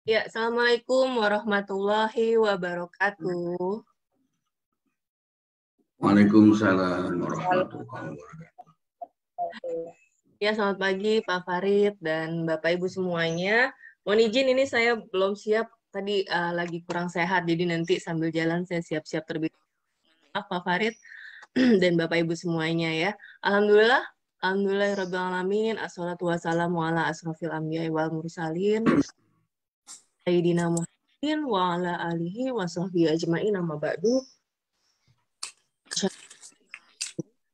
Ya, Assalamualaikum warahmatullahi wabarakatuh. Waalaikumsalam warahmatullahi wabarakatuh. Ya, selamat pagi Pak Farid dan Bapak Ibu semuanya. Mohon izin ini saya belum siap, tadi lagi kurang sehat, jadi nanti sambil jalan saya siap-siap terlebih dahulu. Maaf Pak Farid dan Bapak Ibu semuanya ya. Alhamdulillah, Alhamdulillahirabbil alamin, assalatu wassalamu ala asrofil anbiya'i wal mursalin, Sayyidina Muhammadin wa ala alihi wa sahbihi ajma'in amma ba'du.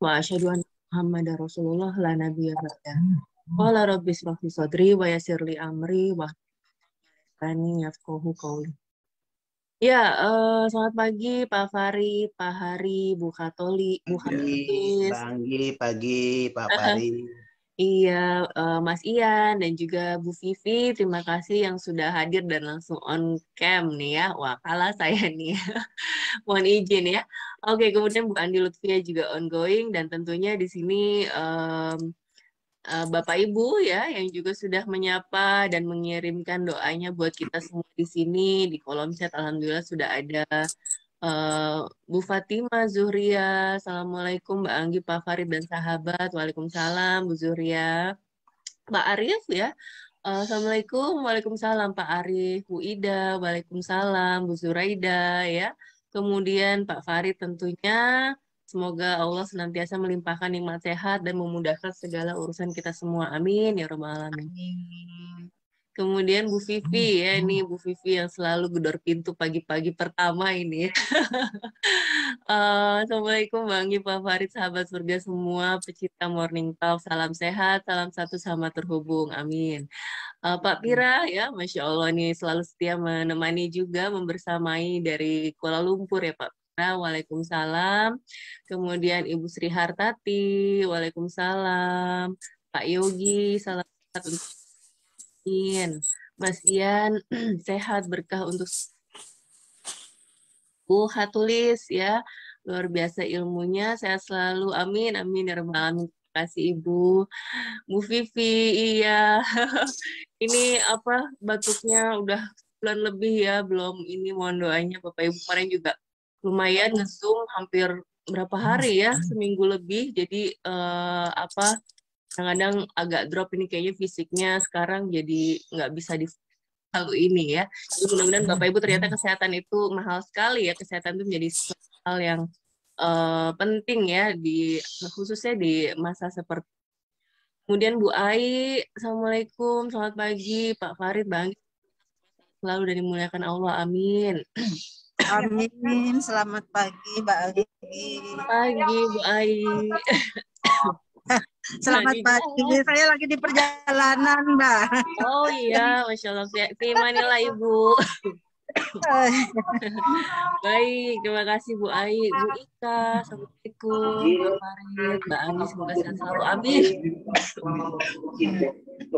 Wa asyhadu anna Muhammadar Rasulullah la nabiyya ba'da. Qala rabbi ishrah li sadri wa yassir li amri wa hlul yafqahu qawli. Ya, selamat pagi Pak Fari, Pak Hari, Bu Katoli, Bu Hafiz. Pagi, Pak Fari. Iya, Mas Ian dan juga Bu Vivi, terima kasih yang sudah hadir dan langsung on cam nih ya. Wah, kalah saya nih. Mohon izin ya. Oke, kemudian Bu Andi Lutfia juga ongoing dan tentunya di sini Bapak Ibu ya yang juga sudah menyapa dan mengirimkan doanya buat kita semua di sini di kolom chat. Alhamdulillah sudah ada Bu Fatima Zuhria. Assalamualaikum Mbak Anggi, Pak Farid dan sahabat. Waalaikumsalam Bu Zuhria. Pak Arif ya. Assalamualaikum, Waalaikumsalam Pak Arif, Bu Ida, Waalaikumsalam Bu Zuraida ya. Kemudian Pak Farid tentunya semoga Allah senantiasa melimpahkan nikmat sehat dan memudahkan segala urusan kita semua. Amin ya rabbal alamin. Kemudian Bu Vivi ya, ini Bu Vivi yang selalu gedor pintu pagi-pagi pertama ini. Assalamualaikum Bang Gi, Pak Farid, sahabat surga semua, pecinta Morning Talk, salam sehat, salam satu sama terhubung, amin. Pak Pira ya, Masya Allah nih selalu setia menemani juga, membersamai dari Kuala Lumpur ya Pak Pira, Waalaikumsalam. Kemudian Ibu Sri Hartati, Waalaikumsalam. Pak Yogi, salam sehat untuk Mas Ian, sehat berkah untuk Bu Hatulis ya, luar biasa ilmunya, sehat selalu, amin, amin, ya rabbal alamin. Terima kasih Ibu. Bu Vivi, iya, ini apa, batuknya udah sebulan lebih ya, belum ini, mohon doanya Bapak Ibu, kemarin juga lumayan nge-zoom hampir berapa hari ya, seminggu lebih, jadi apa, kadang-kadang agak drop ini kayaknya fisiknya sekarang jadi nggak bisa di hal ini ya. Jadi mudah-mudahan Bapak Ibu ternyata kesehatan itu mahal sekali ya. Kesehatan itu menjadi hal yang penting ya di khususnya di masa seperti. Kemudian Bu Ai, Assalamualaikum, selamat pagi Pak Farid, Bang, selalu dan dimuliakan Allah, amin. Amin, selamat pagi Mbak Aldi. Pagi Bu Ai. Selamat pagi, saya lagi di perjalanan Mbak. Oh iya, Masya Allah, terima nilai Ibu. Baik, terima kasih Bu Ai, Bu Ika, Assalamualaikum, Pak Farid, Mbak Anggi, semoga sehat selalu, amin.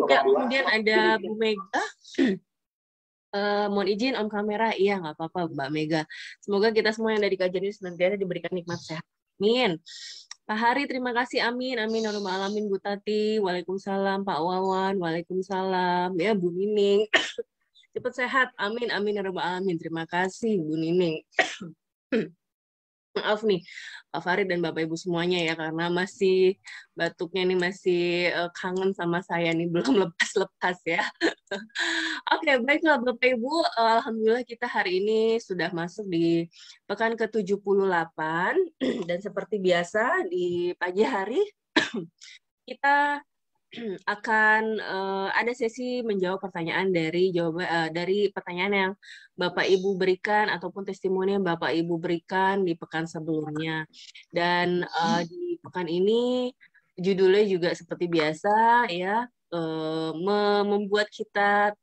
Ya, kemudian ada Bu Mega. Mohon izin on kamera, iya nggak apa-apa Mbak Mega. Semoga kita semua yang dari kajian ini senantiasa diberikan nikmat sehat. Amin. Pak Hari, terima kasih. Amin. Amin. Alamin. Bu Tati, Waalaikumsalam. Pak Wawan, Waalaikumsalam. Ya, Bu Nining. Cepat sehat. Amin. Amin. Alamin. Terima kasih, Bu Nining. Maaf nih Pak Farid dan Bapak Ibu semuanya ya karena masih batuknya nih masih kangen sama saya nih belum lepas-lepas ya. Oke, baiklah Bapak Ibu, alhamdulillah kita hari ini sudah masuk di pekan ke-78 dan seperti biasa di pagi hari kita akan ada sesi menjawab pertanyaan dari pertanyaan yang Bapak Ibu berikan ataupun testimoni yang Bapak Ibu berikan di pekan sebelumnya. Dan di pekan ini judulnya juga seperti biasa ya, membuat kita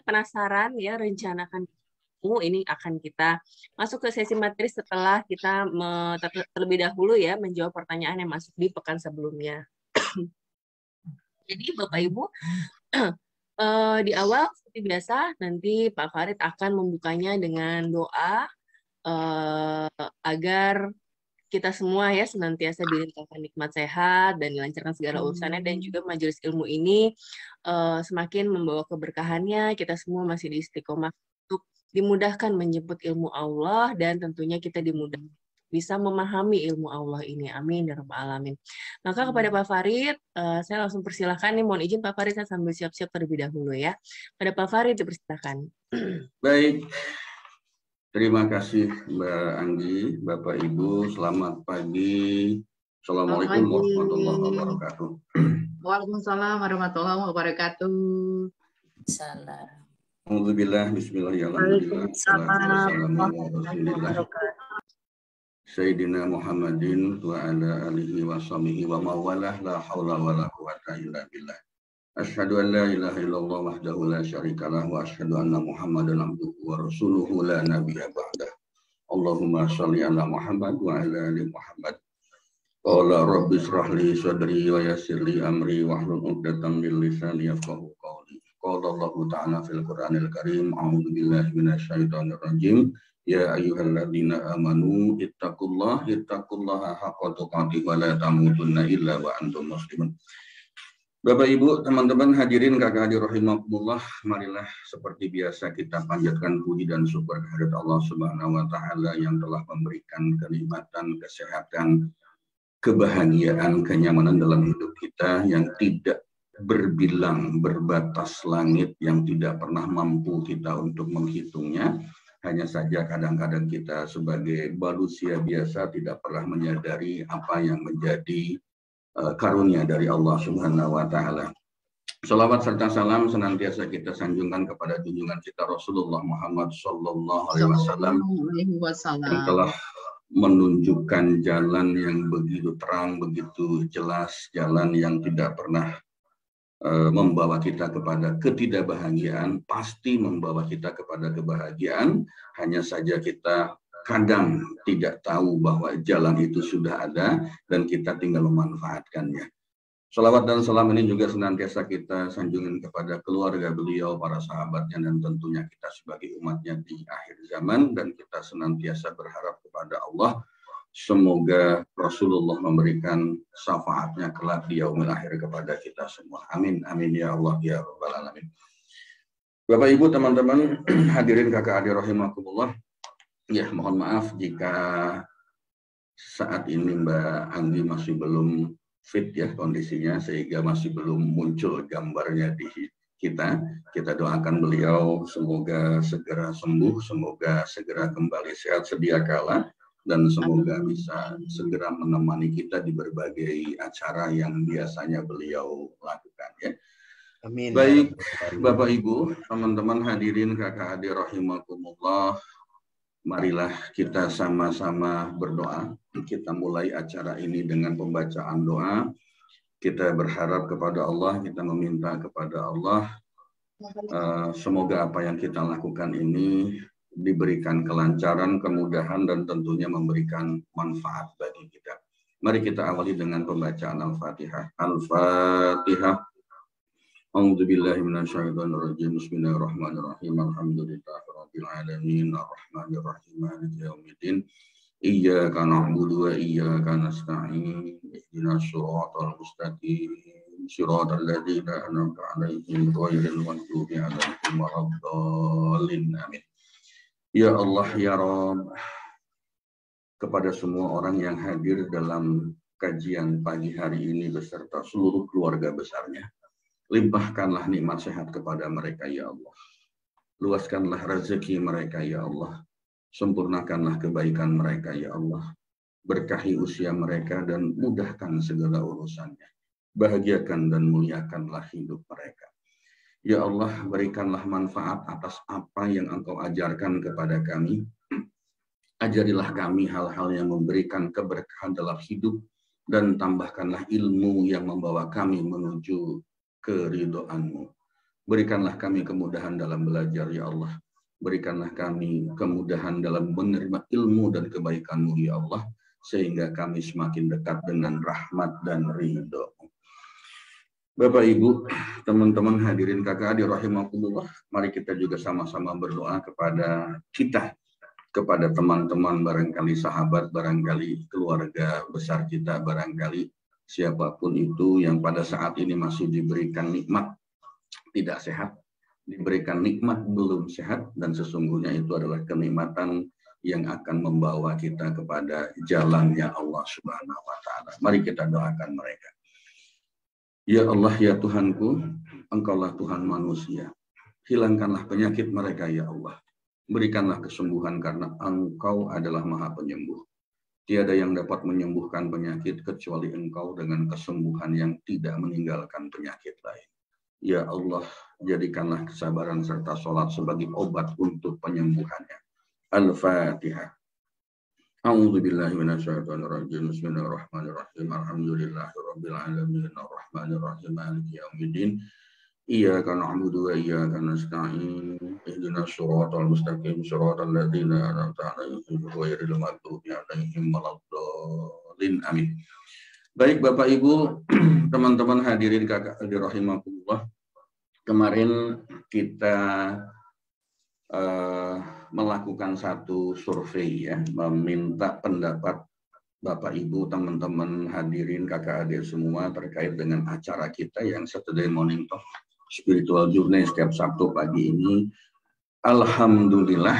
penasaran ya, rencanakan ini akan kita masuk ke sesi materi setelah kita terlebih dahulu ya menjawab pertanyaan yang masuk di pekan sebelumnya. Jadi Bapak Ibu, di awal seperti biasa nanti Pak Farid akan membukanya dengan doa agar kita semua ya senantiasa dilimpahkan nikmat sehat dan dilancarkan segala urusannya, dan juga majelis ilmu ini semakin membawa keberkahannya. Kita semua masih di istiqomah untuk dimudahkan menyebut ilmu Allah, dan tentunya kita dimudahkan bisa memahami ilmu Allah ini. Amin ya rabbal alamin. Maka kepada Pak Farid, saya langsung persilahkan nih, mohon izin Pak Farid, saya sambil siap-siap terlebih dahulu ya. Pada Pak Farid dipersilakan. Baik. Terima kasih Mbak Anggi, Bapak Ibu, selamat pagi. Assalamualaikum warahmatullahi wabarakatuh. Waalaikumsalam warahmatullahi wabarakatuh. Salam. Alhamdulillah, bismillahirrahmanirrahim. Sayyidina Muhammadin wa ala alihi wa sahbihi wa mawalah, la hawla wa la quwata illa billah. Asyhadu an la ilaha illallah wahdahu la syarikalah wa asyhadu anna Muhammadan abduhu wa rasuluhu la nabiyya ba'dah. Allahumma shalli ala Muhammad wa ala ali Muhammad. Qala rabbi shrah li sadri wa yassir li amri wahlul 'uqdatam min lisani yafqahu qawli. Qala Allah ta'ala fil Qur'anil Karim, a'udzu billahi minasy syaithanir rajim. Ya ayyuhalladzina amanu ittaqullaha haqqa tuqatih wa la tamutunna illa wa antum muslimun. Bapak Ibu, teman-teman hadirin kakak adik rahimakumullah, marilah seperti biasa kita panjatkan puji dan syukur kehadirat Allah Subhanahu wa taala yang telah memberikan kenikmatan, kesehatan, kebahagiaan, kenyamanan dalam hidup kita yang tidak berbilang, berbatas langit, yang tidak pernah mampu kita untuk menghitungnya. Hanya saja kadang-kadang kita sebagai manusia biasa tidak pernah menyadari apa yang menjadi karunia dari Allah Subhanahu wa taala. Salawat serta salam senantiasa kita sanjungkan kepada junjungan kita Rasulullah Muhammad sallallahu alaihi wasallam yang telah menunjukkan jalan yang begitu terang, begitu jelas, jalan yang tidak pernah membawa kita kepada ketidakbahagiaan, pasti membawa kita kepada kebahagiaan. Hanya saja kita kadang tidak tahu bahwa jalan itu sudah ada dan kita tinggal memanfaatkannya. Salawat dan salam ini juga senantiasa kita sanjungkan kepada keluarga beliau, para sahabatnya, dan tentunya kita sebagai umatnya di akhir zaman. Dan kita senantiasa berharap kepada Allah, semoga Rasulullah memberikan syafaatnya kelak di yaumil akhir kepada kita semua. Amin, amin ya Allah ya rabbal alamin. Bapak Ibu, teman-teman hadirin kakak adik rahimakumullah. Ya, mohon maaf jika saat ini Mbak Anggi masih belum fit ya kondisinya, sehingga masih belum muncul gambarnya di kita. Kita doakan beliau semoga segera sembuh, semoga segera kembali sehat sedia kala, dan semoga bisa segera menemani kita di berbagai acara yang biasanya beliau lakukan ya. Amin. Baik, Bapak Ibu, teman-teman hadirin kakak adik rahimakumullah. Marilah kita sama-sama berdoa. Kita mulai acara ini dengan pembacaan doa. Kita berharap kepada Allah, kita meminta kepada Allah, semoga apa yang kita lakukan ini diberikan kelancaran, kemudahan, dan tentunya memberikan manfaat bagi kita. Mari kita awali dengan pembacaan Al-Fatihah. Al-Fatihah. A'udzubillahi minasyaitonirrajim. Bismillahirrahmanirrahim. Alhamdulillahirabbil alamin arrahmanirrahim maliki yaumiddin. Iyyaka na'budu wa iyyaka nasta'in. Ihdinas shiratal mustaqim. Shiratal ladzina an'amta 'alaihim ghairil maghdubi 'alaihim waladdallin. Amin. Ya Allah ya Rabb, kepada semua orang yang hadir dalam kajian pagi hari ini beserta seluruh keluarga besarnya, limpahkanlah nikmat sehat kepada mereka ya Allah. Luaskanlah rezeki mereka ya Allah. Sempurnakanlah kebaikan mereka ya Allah. Berkahi usia mereka dan mudahkan segala urusannya. Bahagiakan dan muliakanlah hidup mereka. Ya Allah, berikanlah manfaat atas apa yang Engkau ajarkan kepada kami. Ajarilah kami hal-hal yang memberikan keberkahan dalam hidup, dan tambahkanlah ilmu yang membawa kami menuju keridhaan-Mu. Berikanlah kami kemudahan dalam belajar ya Allah. Berikanlah kami kemudahan dalam menerima ilmu dan kebaikan-Mu ya Allah, sehingga kami semakin dekat dengan rahmat dan ridho. Bapak Ibu, teman-teman hadirin kakak adik rahimakumullah, mari kita juga sama-sama berdoa kepada kita kepada teman-teman, barangkali sahabat, barangkali keluarga besar kita, barangkali siapapun itu yang pada saat ini masih diberikan nikmat tidak sehat, diberikan nikmat belum sehat, dan sesungguhnya itu adalah kenikmatan yang akan membawa kita kepada jalannya Allah Subhanahu wa Ta'ala. Mari kita doakan mereka. Ya Allah, ya Tuhanku, Engkaulah Tuhan manusia. Hilangkanlah penyakit mereka, ya Allah. Berikanlah kesembuhan karena Engkau adalah Maha Penyembuh. Tiada yang dapat menyembuhkan penyakit kecuali Engkau dengan kesembuhan yang tidak meninggalkan penyakit lain. Ya Allah, jadikanlah kesabaran serta sholat sebagai obat untuk penyembuhannya. Al-Fatihah. A'udzu billahi minasyaitonir rajim. Bismillahirrahmanirrahim. Alhamdulillahirabbil alamin arrahmanir rahim maliki yaumiddin. Iyyaka na'budu wa iyyaka nasta'in. Ihdinas shiratal mustaqim shiratal ladzina an'amta 'alaihim ghairil maghdubi 'alaihim waladdallin. Amin. Baik Bapak Ibu, teman-teman hadirin kakak rahimakumullah. Kemarin kita melakukan satu survei ya, meminta pendapat Bapak Ibu, teman-teman hadirin kakak adik semua terkait dengan acara kita yang Saturday Morning Talk Spiritual Journey setiap Sabtu pagi ini. Alhamdulillah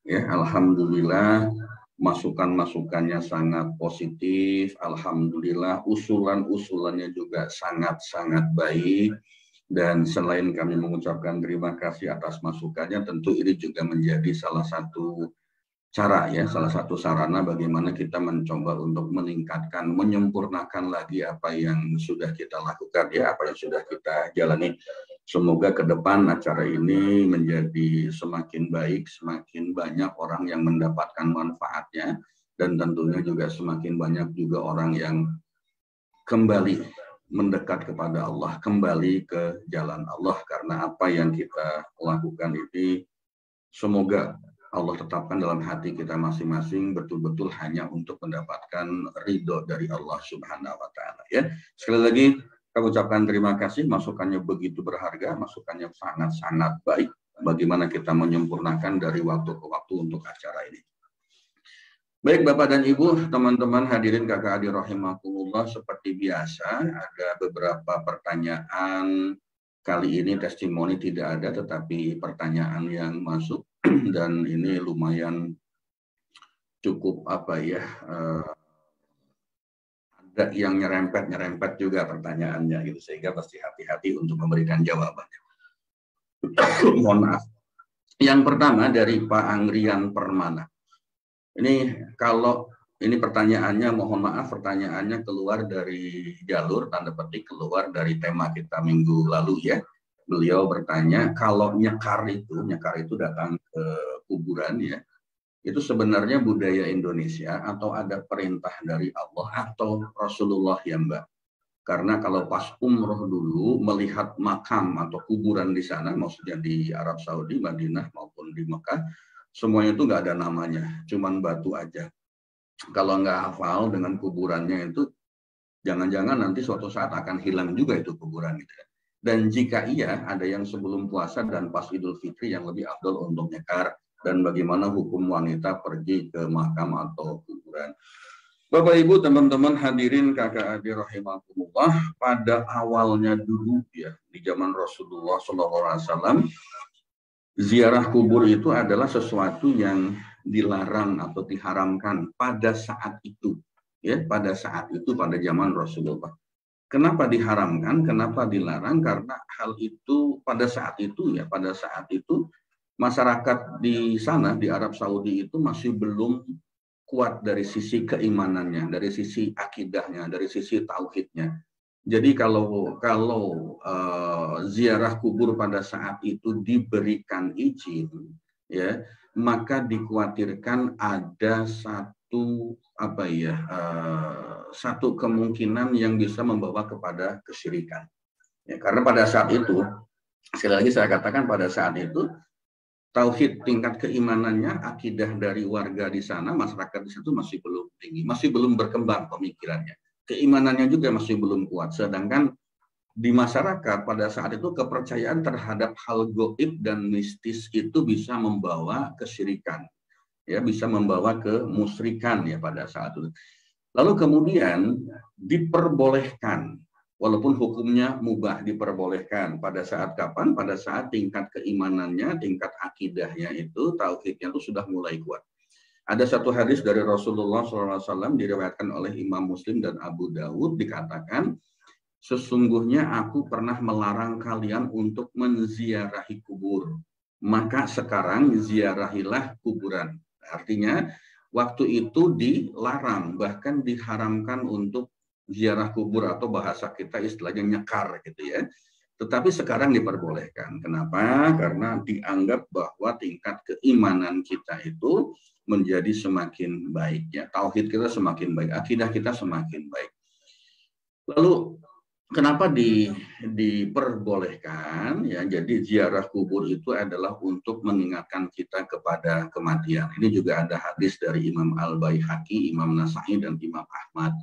ya, alhamdulillah masukan-masukannya sangat positif. Alhamdulillah usulan-usulannya juga sangat-sangat baik. Dan selain kami mengucapkan terima kasih atas masukannya, tentu ini juga menjadi salah satu cara ya, salah satu sarana bagaimana kita mencoba untuk meningkatkan, menyempurnakan lagi apa yang sudah kita lakukan ya, apa yang sudah kita jalani. Semoga ke depan acara ini menjadi semakin baik, semakin banyak orang yang mendapatkan manfaatnya, dan tentunya juga semakin banyak juga orang yang kembali mendekat kepada Allah, kembali ke jalan Allah, karena apa yang kita lakukan ini semoga Allah tetapkan dalam hati kita masing-masing betul-betul hanya untuk mendapatkan ridho dari Allah Subhanahu wa Ta'ala ya. Sekali lagi kami ucapkan terima kasih, masukannya begitu berharga, masukannya sangat-sangat baik. Bagaimana kita menyempurnakan dari waktu ke waktu untuk acara ini. Baik Bapak dan Ibu, teman-teman hadirin kakak adik rahimakumullah, seperti biasa ada beberapa pertanyaan. Kali ini testimoni tidak ada, tetapi pertanyaan yang masuk dan ini lumayan cukup apa ya, ada yang nyerempet juga pertanyaannya gitu, sehingga pasti hati-hati untuk memberikan jawabannya. Mohon maaf. Yang pertama dari Pak Anggrian Permana. Ini kalau ini pertanyaannya, mohon maaf, pertanyaannya keluar dari jalur, tanda petik keluar dari tema kita minggu lalu ya. Beliau bertanya, kalau nyekar itu datang ke kuburan ya, itu sebenarnya budaya Indonesia atau ada perintah dari Allah atau Rasulullah ya Mbak? Karena kalau pas umroh dulu melihat makam atau kuburan di sana, maksudnya di Arab Saudi, Madinah maupun di Mekah, semuanya itu nggak ada namanya, cuman batu aja. Kalau nggak hafal dengan kuburannya itu, jangan-jangan nanti suatu saat akan hilang juga itu kuburan gitu. Dan jika iya, ada yang sebelum puasa dan pas Idul Fitri yang lebih afdol untuk nyekar, dan bagaimana hukum wanita pergi ke makam atau kuburan. Bapak Ibu, teman-teman hadirin kakak adik rahimakumullah, pada awalnya dulu ya di zaman Rasulullah SAW, ziarah kubur itu adalah sesuatu yang dilarang atau diharamkan pada saat itu, ya, pada saat itu pada zaman Rasulullah. Kenapa diharamkan? Kenapa dilarang? Karena hal itu pada saat itu ya, pada saat itu masyarakat di sana di Arab Saudi itu masih belum kuat dari sisi keimanannya, dari sisi akidahnya, dari sisi tauhidnya. Jadi kalau ziarah kubur pada saat itu diberikan izin, ya, maka dikhawatirkan ada satu kemungkinan yang bisa membawa kepada kesyirikan. Ya, karena pada saat itu, sekali lagi saya katakan pada saat itu tauhid tingkat keimanannya, akidah dari warga di sana, masyarakat di situ masih belum tinggi, masih belum berkembang pemikirannya. Keimanannya juga masih belum kuat, sedangkan di masyarakat pada saat itu kepercayaan terhadap hal gaib dan mistis itu bisa membawa kesyirikan. ya, bisa membawa ke musyrikan ya pada saat itu. Lalu kemudian diperbolehkan, walaupun hukumnya mubah, diperbolehkan pada saat kapan? Pada saat tingkat keimanannya, tingkat akidahnya itu, tauhidnya itu sudah mulai kuat. Ada satu hadis dari Rasulullah SAW diriwayatkan oleh Imam Muslim dan Abu Dawud, dikatakan, sesungguhnya aku pernah melarang kalian untuk menziarahi kubur, maka sekarang ziarahilah kuburan. Artinya waktu itu dilarang, bahkan diharamkan untuk ziarah kubur, atau bahasa kita istilahnya nyekar gitu ya. Tetapi sekarang diperbolehkan. Kenapa? Karena dianggap bahwa tingkat keimanan kita itu menjadi semakin baik ya. Tauhid kita semakin baik, akidah kita semakin baik. Lalu kenapa diperbolehkan ya? Jadi ziarah kubur itu adalah untuk mengingatkan kita kepada kematian. Ini juga ada hadis dari Imam Al-Baihaqi, Imam Nasai, dan Imam Ahmad.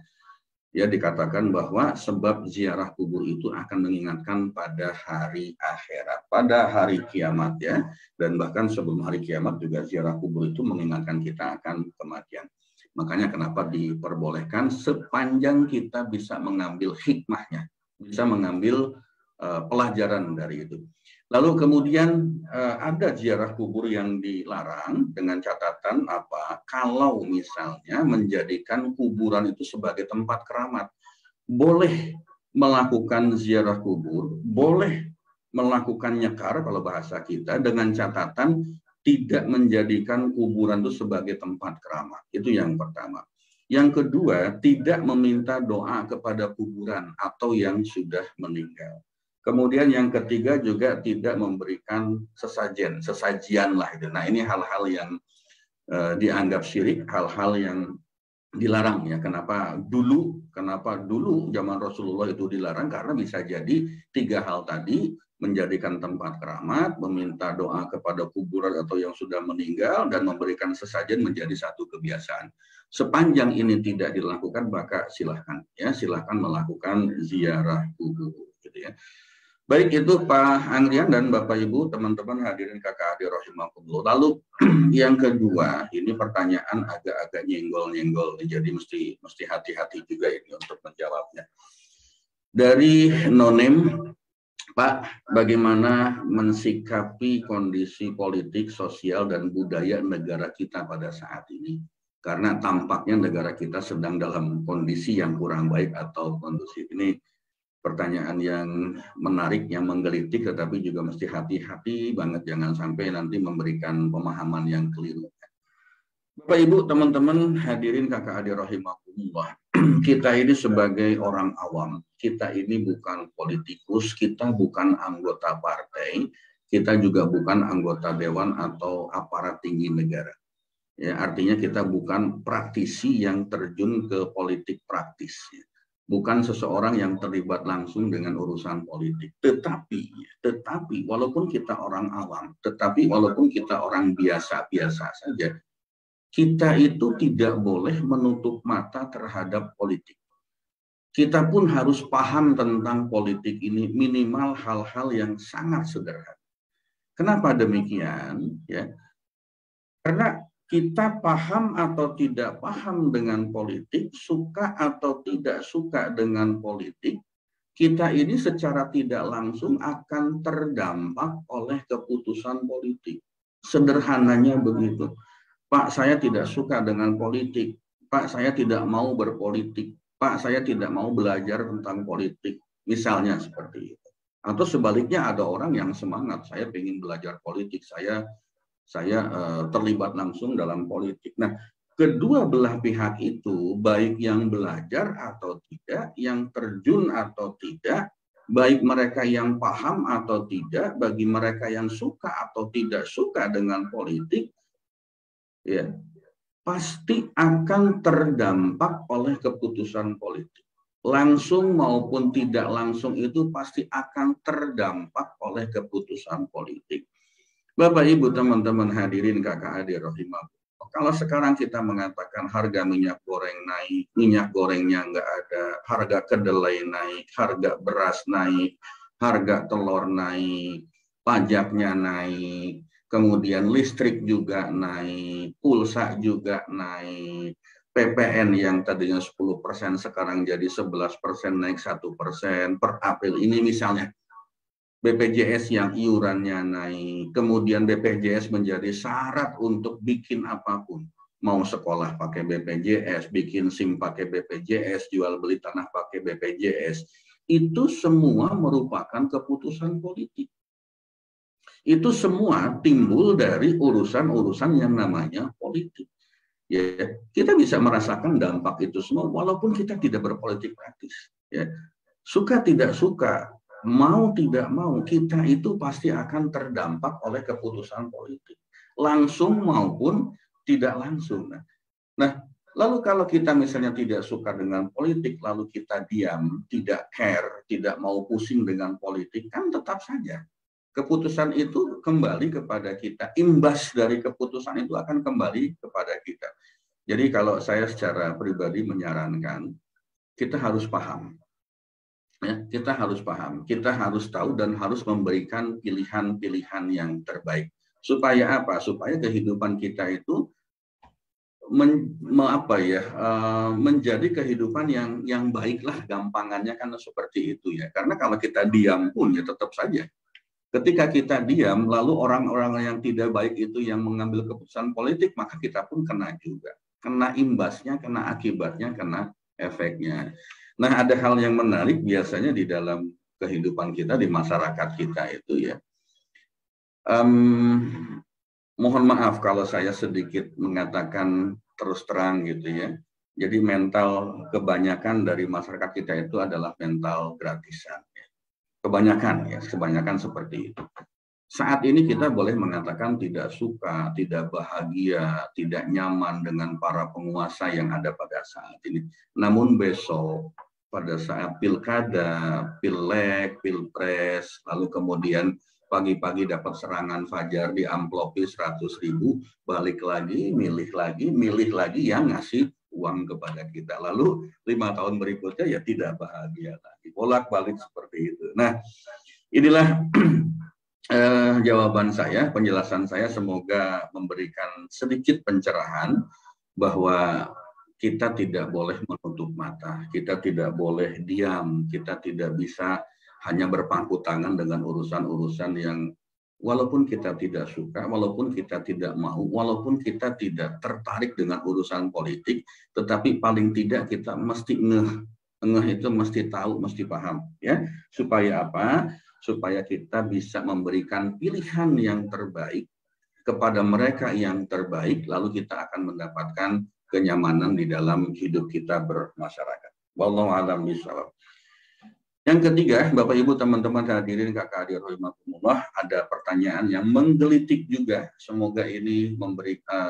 Ya, dikatakan bahwa sebab ziarah kubur itu akan mengingatkan pada hari akhirat, pada hari kiamat ya. Dan bahkan sebelum hari kiamat juga ziarah kubur itu mengingatkan kita akan kematian. Makanya kenapa diperbolehkan, sepanjang kita bisa mengambil hikmahnya, bisa mengambil pelajaran dari itu. Lalu kemudian ada ziarah kubur yang dilarang dengan catatan apa? Kalau misalnya menjadikan kuburan itu sebagai tempat keramat, boleh melakukan ziarah kubur, boleh melakukan nyekar kalau bahasa kita, dengan catatan tidak menjadikan kuburan itu sebagai tempat keramat. Itu yang pertama. Yang kedua, tidak meminta doa kepada kuburan atau yang sudah meninggal. Kemudian yang ketiga juga tidak memberikan sesajian lah itu. Nah, ini hal-hal yang dianggap syirik, hal-hal yang dilarang ya. Kenapa dulu zaman Rasulullah itu dilarang? Karena bisa jadi tiga hal tadi, menjadikan tempat keramat, meminta doa kepada kuburan atau yang sudah meninggal, dan memberikan sesajen menjadi satu kebiasaan. Sepanjang ini tidak dilakukan, maka silahkan melakukan ziarah kubur gitu ya. Baik, itu Pak Andrian dan Bapak Ibu, teman-teman hadirin kakak adik rahimakumullah. Lalu yang kedua, ini pertanyaan agak-agak nyenggol-nyenggol, jadi mesti hati-hati juga ini untuk menjawabnya. Dari Nonem, Pak, bagaimana mensikapi kondisi politik, sosial, dan budaya negara kita pada saat ini? Karena tampaknya negara kita sedang dalam kondisi yang kurang baik atau kondusif. Ini pertanyaan yang menarik, yang menggelitik, tetapi juga mesti hati-hati banget, jangan sampai nanti memberikan pemahaman yang keliru. Bapak Ibu, teman-teman hadirin kakak adik rahimakumullah, kita ini sebagai orang awam, kita ini bukan politikus, kita bukan anggota partai, kita juga bukan anggota dewan atau aparat tinggi negara. Ya, artinya kita bukan praktisi yang terjun ke politik praktis. Bukan seseorang yang terlibat langsung dengan urusan politik. Tetapi walaupun kita orang awam, tetapi walaupun kita orang biasa-biasa saja, kita itu tidak boleh menutup mata terhadap politik. Kita pun harus paham tentang politik ini, minimal hal-hal yang sangat sederhana. Kenapa demikian? Ya, karena kita paham atau tidak paham dengan politik, suka atau tidak suka dengan politik, kita ini secara tidak langsung akan terdampak oleh keputusan politik. Sederhananya begitu. Pak, saya tidak suka dengan politik. Pak, saya tidak mau berpolitik. Pak, saya tidak mau belajar tentang politik. Misalnya seperti itu. Atau sebaliknya ada orang yang semangat, saya ingin belajar politik, saya terlibat langsung dalam politik. Nah, kedua belah pihak itu, baik yang belajar atau tidak, yang terjun atau tidak, baik mereka yang paham atau tidak, bagi mereka yang suka atau tidak suka dengan politik, ya, pasti akan terdampak oleh keputusan politik. Langsung maupun tidak langsung itu pasti akan terdampak oleh keputusan politik. Bapak, Ibu, teman-teman hadirin kakak adik rahimahullah. Kalau sekarang kita mengatakan harga minyak goreng naik, minyak gorengnya nggak ada, harga kedelai naik, harga beras naik, harga telur naik, pajaknya naik, kemudian listrik juga naik, pulsa juga naik, PPN yang tadinya 10% sekarang jadi 11%, naik 1% per April ini misalnya. BPJS yang iurannya naik, kemudian BPJS menjadi syarat untuk bikin apapun. Mau sekolah pakai BPJS, bikin SIM pakai BPJS, jual beli tanah pakai BPJS. Itu semua merupakan keputusan politik. Itu semua timbul dari urusan-urusan yang namanya politik. Ya, kita bisa merasakan dampak itu semua walaupun kita tidak berpolitik praktis. Ya. Suka tidak suka, mau tidak mau, kita itu pasti akan terdampak oleh keputusan politik. Langsung maupun tidak langsung. Nah, lalu kalau kita misalnya tidak suka dengan politik, lalu kita diam, tidak care, tidak mau pusing dengan politik, kan tetap saja keputusan itu kembali kepada kita. Imbas dari keputusan itu akan kembali kepada kita. Jadi kalau saya secara pribadi menyarankan, kita harus paham. Ya, kita harus paham, kita harus tahu dan harus memberikan pilihan-pilihan yang terbaik. Supaya apa? Supaya kehidupan kita itu menjadi kehidupan yang baiklah, gampangannya kan seperti itu ya. Karena kalau kita diam pun ya tetap saja. Ketika kita diam, lalu orang-orang yang tidak baik itu yang mengambil keputusan politik, maka kita pun kena juga. Kena imbasnya, kena akibatnya, kena efeknya. Nah, ada hal yang menarik biasanya di dalam kehidupan kita, di masyarakat kita itu ya. Mohon maaf kalau saya sedikit mengatakan terus terang gitu ya. Jadi mental kebanyakan dari masyarakat kita itu adalah mental gratisan. Kebanyakan seperti itu. Saat ini kita boleh mengatakan tidak suka, tidak bahagia, tidak nyaman dengan para penguasa yang ada pada saat ini. Namun besok pada saat pilkada, pileg, pilpres, lalu kemudian pagi-pagi dapat serangan fajar di amplopi 100.000, balik lagi, milih lagi yang ngasih uang kepada kita. Lalu 5 tahun berikutnya ya tidak bahagia lagi. Bolak-balik seperti itu. Nah, inilah jawaban saya, penjelasan saya, semoga memberikan sedikit pencerahan bahwa kita tidak boleh menutup mata, kita tidak boleh diam, kita tidak bisa hanya berpangku tangan dengan urusan-urusan yang walaupun kita tidak suka, walaupun kita tidak mau, walaupun kita tidak tertarik dengan urusan politik, tetapi paling tidak kita mesti ngeh itu mesti tahu, mesti paham, ya. Supaya apa? Supaya kita bisa memberikan pilihan yang terbaik kepada mereka yang terbaik, lalu kita akan mendapatkan kenyamanan di dalam hidup kita bermasyarakat. Wallahu a'lam bishawab. Yang ketiga, Bapak Ibu teman-teman hadirin kakak adik rahimakumullah, ada pertanyaan yang menggelitik juga. Semoga ini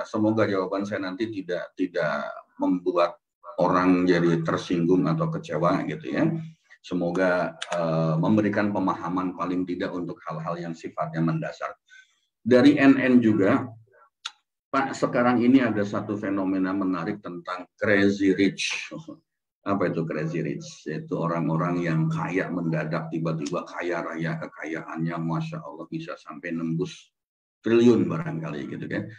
semoga jawaban saya nanti tidak membuat orang jadi tersinggung atau kecewa gitu ya. Semoga memberikan pemahaman paling tidak untuk hal-hal yang sifatnya mendasar. Dari NN juga, Pak, sekarang ini ada satu fenomena menarik tentang crazy rich. Apa itu crazy rich? Yaitu orang-orang yang kaya mendadak tiba-tiba kaya raya, kekayaannya Masya Allah bisa sampai nembus triliun barangkali gitu kan.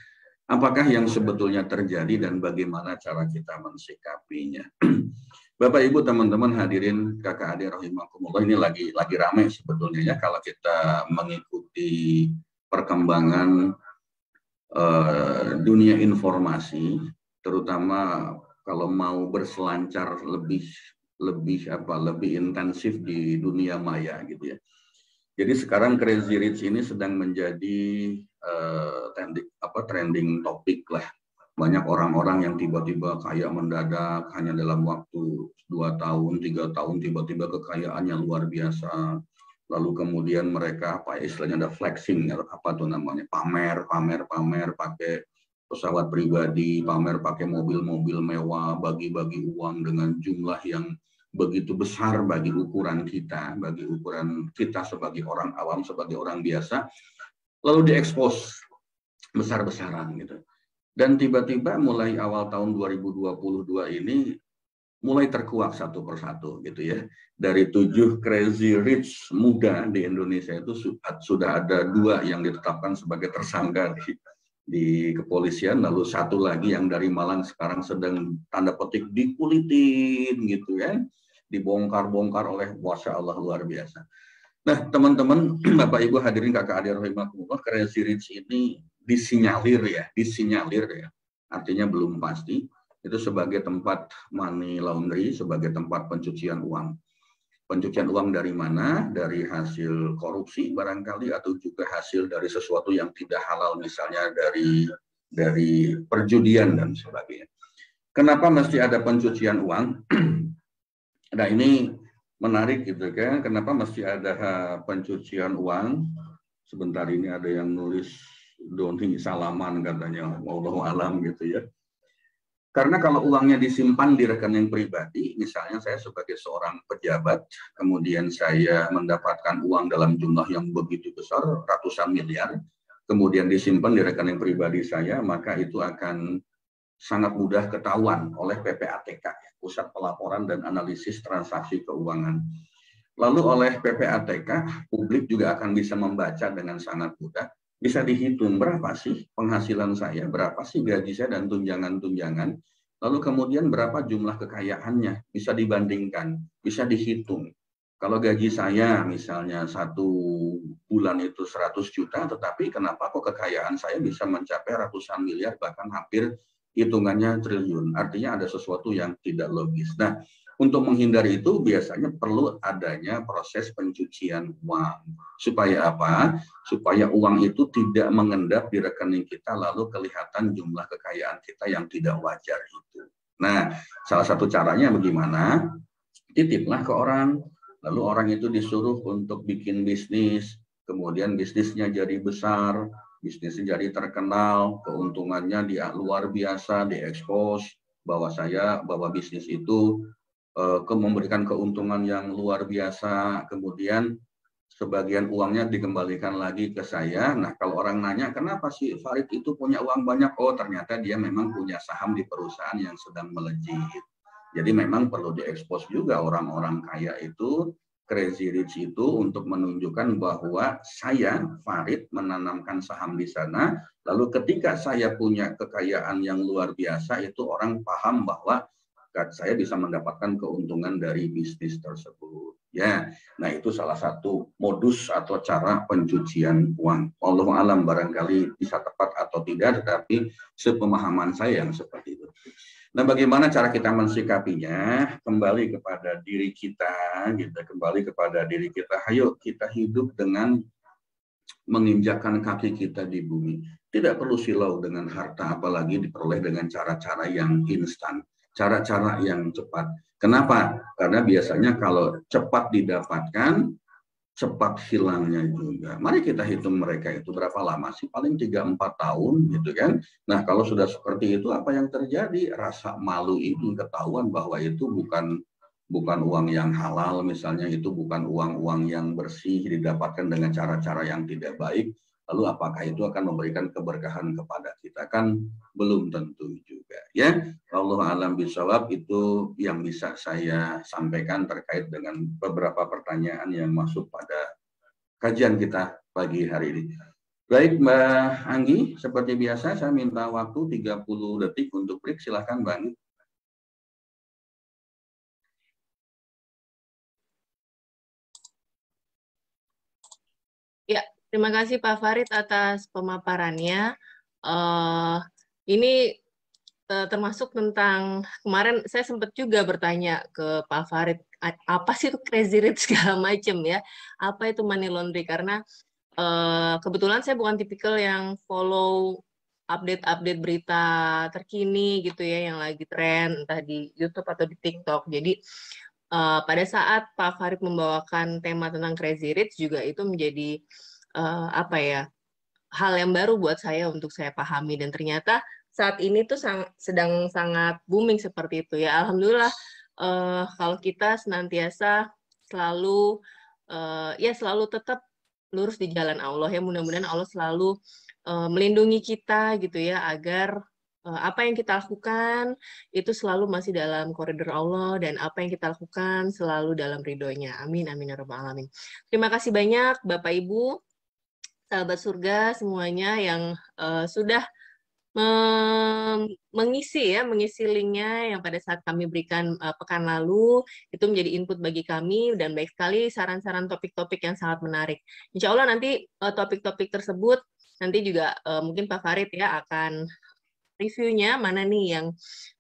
Apakah yang sebetulnya terjadi dan bagaimana cara kita mensikapinya? Bapak Ibu teman-teman hadirin kakak adik rahimakumullah, ini lagi ramai sebetulnya ya kalau kita mengikuti perkembangan dunia informasi, terutama kalau mau berselancar lebih intensif di dunia maya gitu ya. Jadi sekarang crazy rich ini sedang menjadi trending topik lah. Banyak orang-orang yang tiba-tiba kaya mendadak hanya dalam waktu 2 tahun, 3 tahun tiba-tiba kekayaannya luar biasa. Lalu kemudian mereka istilahnya ada flexing, pamer pakai pesawat pribadi, pamer pakai mobil-mobil mewah, bagi-bagi uang dengan jumlah yang begitu besar bagi ukuran kita sebagai orang awam, sebagai orang biasa, lalu diekspos besar-besaran gitu. Dan tiba-tiba mulai awal tahun 2022 ini mulai terkuak satu persatu gitu ya. Dari 7 crazy rich muda di Indonesia itu sudah ada 2 yang ditetapkan sebagai tersangka di kepolisian, lalu 1 lagi yang dari Malang sekarang sedang tanda petik dikulitin gitu ya, dibongkar-bongkar oleh Masya Allah luar biasa. Nah teman-teman, Bapak Ibu hadirin kakak adik rahimakumullah, crazy rich ini disinyalir ya, artinya belum pasti. Itu sebagai tempat money laundry, sebagai tempat pencucian uang. Pencucian uang dari mana? Dari hasil korupsi barangkali, atau juga hasil dari sesuatu yang tidak halal, misalnya dari perjudian dan sebagainya. Kenapa mesti ada pencucian uang? Nah ini menarik gitu kan, kenapa mesti ada pencucian uang? Sebentar ini ada yang nulis Doni Salaman katanya, wallahu alam gitu ya. Karena kalau uangnya disimpan di rekening pribadi, misalnya saya sebagai seorang pejabat, kemudian saya mendapatkan uang dalam jumlah yang begitu besar, ratusan miliar, kemudian disimpan di rekening pribadi saya, maka itu akan sangat mudah ketahuan oleh PPATK, Pusat Pelaporan dan Analisis Transaksi Keuangan. Lalu oleh PPATK, publik juga akan bisa membaca dengan sangat mudah. Bisa dihitung berapa sih penghasilan saya, berapa sih gaji saya dan tunjangan-tunjangan, lalu kemudian berapa jumlah kekayaannya, bisa dibandingkan, bisa dihitung. Kalau gaji saya misalnya 1 bulan itu 100 juta, tetapi kenapa kok kekayaan saya bisa mencapai ratusan miliar, bahkan hampir hitungannya triliun, artinya ada sesuatu yang tidak logis. Nah, untuk menghindari itu biasanya perlu adanya proses pencucian uang. Supaya apa? Supaya uang itu tidak mengendap di rekening kita lalu kelihatan jumlah kekayaan kita yang tidak wajar itu. Nah, salah satu caranya bagaimana? Titiplah ke orang, lalu orang itu disuruh untuk bikin bisnis, kemudian bisnisnya jadi besar, bisnisnya jadi terkenal, keuntungannya luar biasa, diekspos bahwa bisnis itu memberikan keuntungan yang luar biasa, kemudian sebagian uangnya dikembalikan lagi ke saya. Nah, kalau orang nanya, kenapa sih Farid itu punya uang banyak? Oh, ternyata dia memang punya saham di perusahaan yang sedang melejit. Jadi memang perlu diekspos juga orang-orang kaya itu, crazy rich itu, untuk menunjukkan bahwa saya, Farid, menanamkan saham di sana. Lalu ketika saya punya kekayaan yang luar biasa, itu orang paham bahwa saya bisa mendapatkan keuntungan dari bisnis tersebut. Ya, nah itu salah satu modus atau cara pencucian uang. Wallahu alam, barangkali bisa tepat atau tidak, tetapi sepemahaman saya yang seperti itu. Nah, bagaimana cara kita mensikapinya? Kembali kepada diri kita, kembali kepada diri kita. Ayo kita hidup dengan menginjakkan kaki kita di bumi. Tidak perlu silau dengan harta, apalagi diperoleh dengan cara-cara yang instan. Cara-cara yang cepat. Kenapa? Karena biasanya kalau cepat didapatkan, cepat hilangnya juga. Mari kita hitung mereka itu berapa lama sih? Paling 3-4 tahun gitu kan. Nah, kalau sudah seperti itu apa yang terjadi? Rasa malu itu ketahuan bahwa itu bukan uang yang halal, misalnya itu bukan uang-uang yang bersih, didapatkan dengan cara-cara yang tidak baik. Lalu apakah itu akan memberikan keberkahan kepada kita? Kan belum tentu juga ya. Allah alam bisawab, itu yang bisa saya sampaikan terkait dengan beberapa pertanyaan yang masuk pada kajian kita pagi hari ini. Baik Mbak Anggi, seperti biasa saya minta waktu 30 detik untuk break. Silahkan Mbak Anggi. Ya, terima kasih Pak Farid atas pemaparannya. Ini termasuk tentang, kemarin saya sempat juga bertanya ke Pak Farid, apa sih itu crazy rich segala macam ya, apa itu money laundry, karena kebetulan saya bukan tipikal yang follow update-update berita terkini gitu ya, yang lagi tren, entah di YouTube atau di TikTok. Jadi pada saat Pak Farid membawakan tema tentang crazy rich juga itu menjadi apa ya, hal yang baru buat saya untuk saya pahami, dan ternyata saat ini tuh sedang sangat booming seperti itu ya. Alhamdulillah kalau kita senantiasa selalu selalu tetap lurus di jalan Allah ya, mudah-mudahan Allah selalu melindungi kita gitu ya, agar apa yang kita lakukan itu selalu masih dalam koridor Allah, dan apa yang kita lakukan selalu dalam ridhonya. Amin, amin, ya rabbal alamin. Terima kasih banyak Bapak Ibu, sahabat surga semuanya yang sudah mengisi linknya yang pada saat kami berikan pekan lalu. Itu menjadi input bagi kami, dan baik sekali saran-saran topik-topik yang sangat menarik. Insya Allah nanti topik-topik tersebut nanti juga mungkin Pak Farid ya akan reviewnya mana nih yang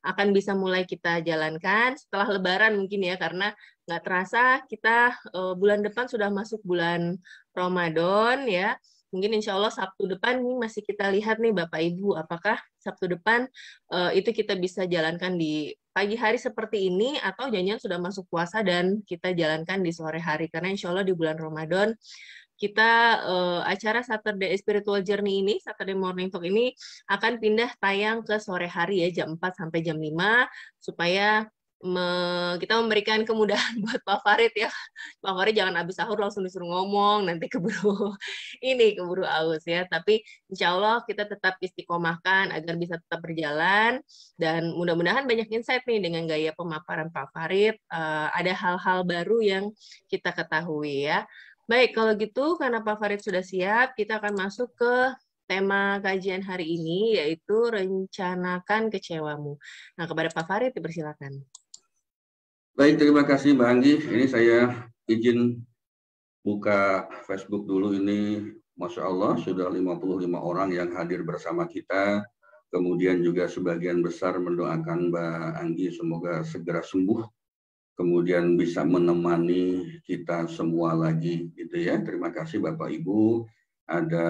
akan bisa mulai kita jalankan setelah Lebaran mungkin ya, karena nggak terasa kita bulan depan sudah masuk bulan Ramadan ya. Mungkin insya Allah Sabtu depan nih masih kita lihat nih Bapak Ibu, apakah Sabtu depan itu kita bisa jalankan di pagi hari seperti ini, atau jangan sudah masuk puasa dan kita jalankan di sore hari, karena insya Allah di bulan Ramadan kita acara Saturday Spiritual Journey ini, Saturday Morning Talk ini akan pindah tayang ke sore hari ya, jam 4 sampai jam 5, supaya kita memberikan kemudahan buat Pak Farid ya. Pak Farid jangan habis sahur langsung disuruh ngomong, nanti keburu aus ya. Tapi insya Allah kita tetap istiqomahkan agar bisa tetap berjalan, dan mudah-mudahan banyak insight nih dengan gaya pemaparan Pak Farid. Ada hal-hal baru yang kita ketahui ya. Baik, kalau gitu karena Pak Farid sudah siap, kita akan masuk ke tema kajian hari ini, yaitu rencanakan kecewamu. Nah, kepada Pak Farid dipersilakan. Baik, terima kasih Mbak Anggi. Ini saya izin buka Facebook dulu ini. Masya Allah, sudah 55 orang yang hadir bersama kita. Kemudian juga sebagian besar mendoakan Mbak Anggi semoga segera sembuh, kemudian bisa menemani kita semua lagi, gitu ya. Terima kasih Bapak Ibu. Ada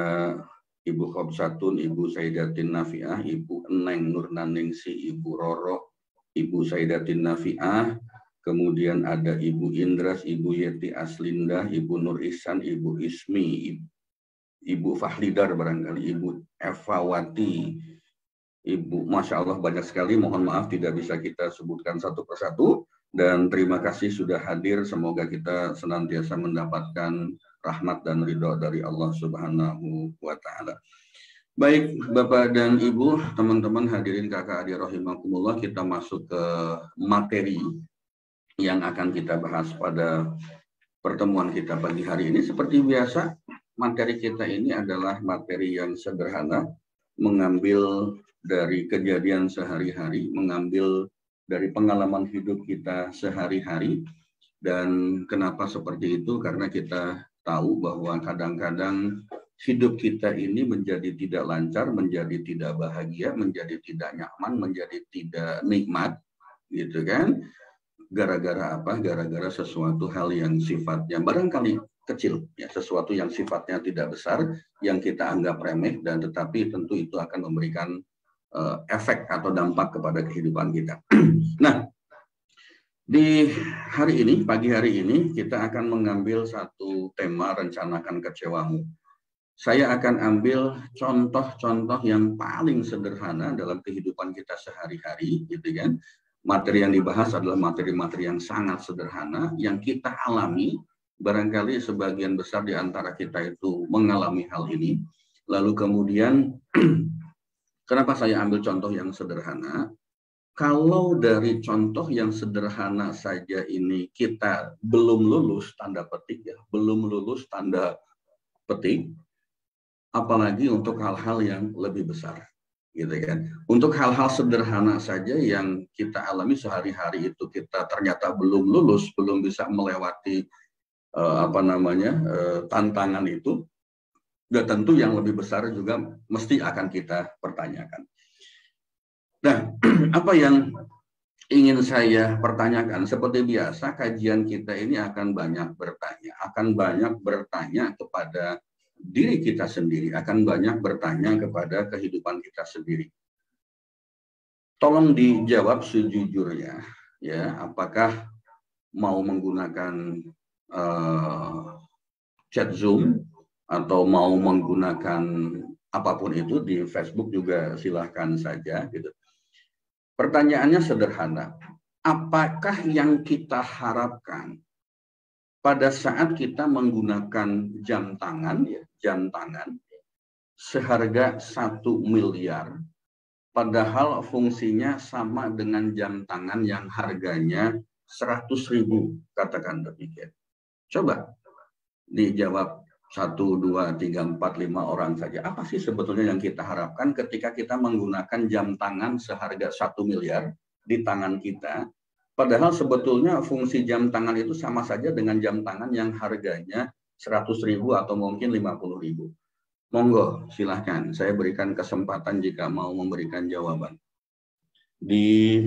Ibu Khobsatun, Ibu Saidatin Nafiah, Ibu Eneng Nurnaningsi, Ibu Roro, Ibu Saidatin Nafiah, kemudian ada Ibu Indras, Ibu Yeti Aslinda, Ibu Nur Ihsan, Ibu Ismi, Ibu Fahlidar barangkali, Ibu Evawati, Ibu, Masya Allah banyak sekali, mohon maaf tidak bisa kita sebutkan satu persatu. Dan terima kasih sudah hadir, semoga kita senantiasa mendapatkan rahmat dan ridho dari Allah Subhanahu wa Ta'ala. Baik, Bapak dan Ibu, teman-teman hadirin kakak adik rahimakumullah, kita masuk ke materi yang akan kita bahas pada pertemuan kita pagi hari ini. Seperti biasa, materi kita ini adalah materi yang sederhana, mengambil dari kejadian sehari-hari, mengambil dari pengalaman hidup kita sehari-hari. Dan kenapa seperti itu? Karena kita tahu bahwa kadang-kadang hidup kita ini menjadi tidak lancar, menjadi tidak bahagia, menjadi tidak nyaman, menjadi tidak nikmat, gitu kan? Gara-gara apa? Gara-gara sesuatu hal yang sifatnya barangkali kecil, ya, sesuatu yang sifatnya tidak besar, yang kita anggap remeh, dan tetapi tentu itu akan memberikan efek atau dampak kepada kehidupan kita. Nah, di hari ini, pagi hari ini, kita akan mengambil satu tema rencanakan kecewamu. Saya akan ambil contoh-contoh yang paling sederhana dalam kehidupan kita sehari-hari, gitu kan. Materi yang dibahas adalah materi-materi yang sangat sederhana, yang kita alami, barangkali sebagian besar di antara kita itu mengalami hal ini. Lalu kemudian, kenapa saya ambil contoh yang sederhana? Kalau dari contoh yang sederhana saja ini kita belum lulus tanda petik ya, belum lulus tanda petik, apalagi untuk hal-hal yang lebih besar, gitu kan? Untuk hal-hal sederhana saja yang kita alami sehari-hari itu kita ternyata belum lulus, belum bisa melewati tantangan itu, dan tentu yang lebih besar juga mesti akan kita pertanyakan. Nah, apa yang ingin saya pertanyakan? Seperti biasa, kajian kita ini akan banyak bertanya kepada diri kita sendiri, akan banyak bertanya kepada kehidupan kita sendiri. Tolong dijawab sejujurnya, ya, apakah mau menggunakan chat Zoom atau mau menggunakan apapun itu di Facebook juga silahkan saja, gitu. Pertanyaannya sederhana, apakah yang kita harapkan pada saat kita menggunakan jam tangan seharga 1 miliar padahal fungsinya sama dengan jam tangan yang harganya 100.000, katakan demikian. Coba dijawab 1, 2, 3, 4, 5 orang saja. Apa sih sebetulnya yang kita harapkan ketika kita menggunakan jam tangan seharga 1 miliar di tangan kita, padahal sebetulnya fungsi jam tangan itu sama saja dengan jam tangan yang harganya 100.000 atau mungkin 50.000. Monggo, silahkan. Saya berikan kesempatan jika mau memberikan jawaban. Di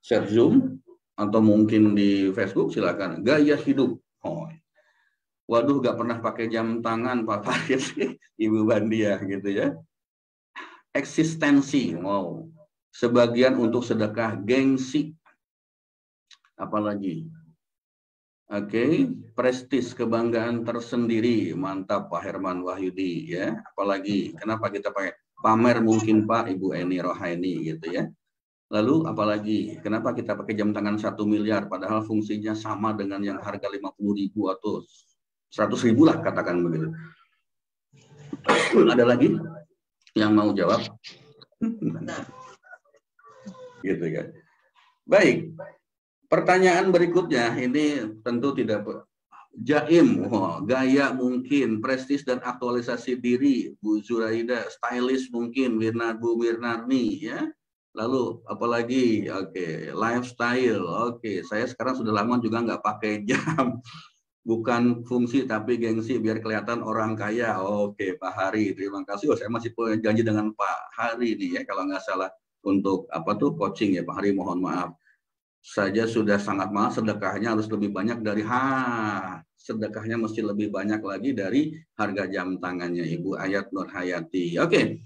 share Zoom atau mungkin di Facebook, silahkan. Gaya hidup. Oh, waduh, gak pernah pakai jam tangan, Pak Faris, Ibu Bandia, gitu ya. Eksistensi, wow. Sebagian untuk sedekah, gengsi. Apalagi? Oke, prestis, kebanggaan tersendiri, mantap Pak Herman Wahyudi ya. Apalagi, kenapa kita pakai pamer mungkin Pak Ibu Eni Rohaini gitu ya. Lalu apalagi, kenapa kita pakai jam tangan 1 miliar padahal fungsinya sama dengan yang harga 50.000 atau 100.000 lah katakan begitu. Ada lagi yang mau jawab? Gitu ya. Baik. Pertanyaan berikutnya, ini tentu tidak jaim, gaya mungkin, prestis dan aktualisasi diri, Bu Zuraida, stylish mungkin, Bu Wirnarni, ya. Lalu apalagi, oke, lifestyle, oke, saya sekarang sudah lama juga nggak pakai jam, bukan fungsi tapi gengsi biar kelihatan orang kaya, oke, Pak Hari, terima kasih, saya masih punya janji dengan Pak Hari nih ya, kalau nggak salah untuk apa tuh coaching ya Pak Hari, mohon maaf. Saja sudah sangat mahal, sedekahnya harus lebih banyak dari sedekahnya mesti lebih banyak lagi dari harga jam tangannya Ibu Ayat Nur Hayati. Oke.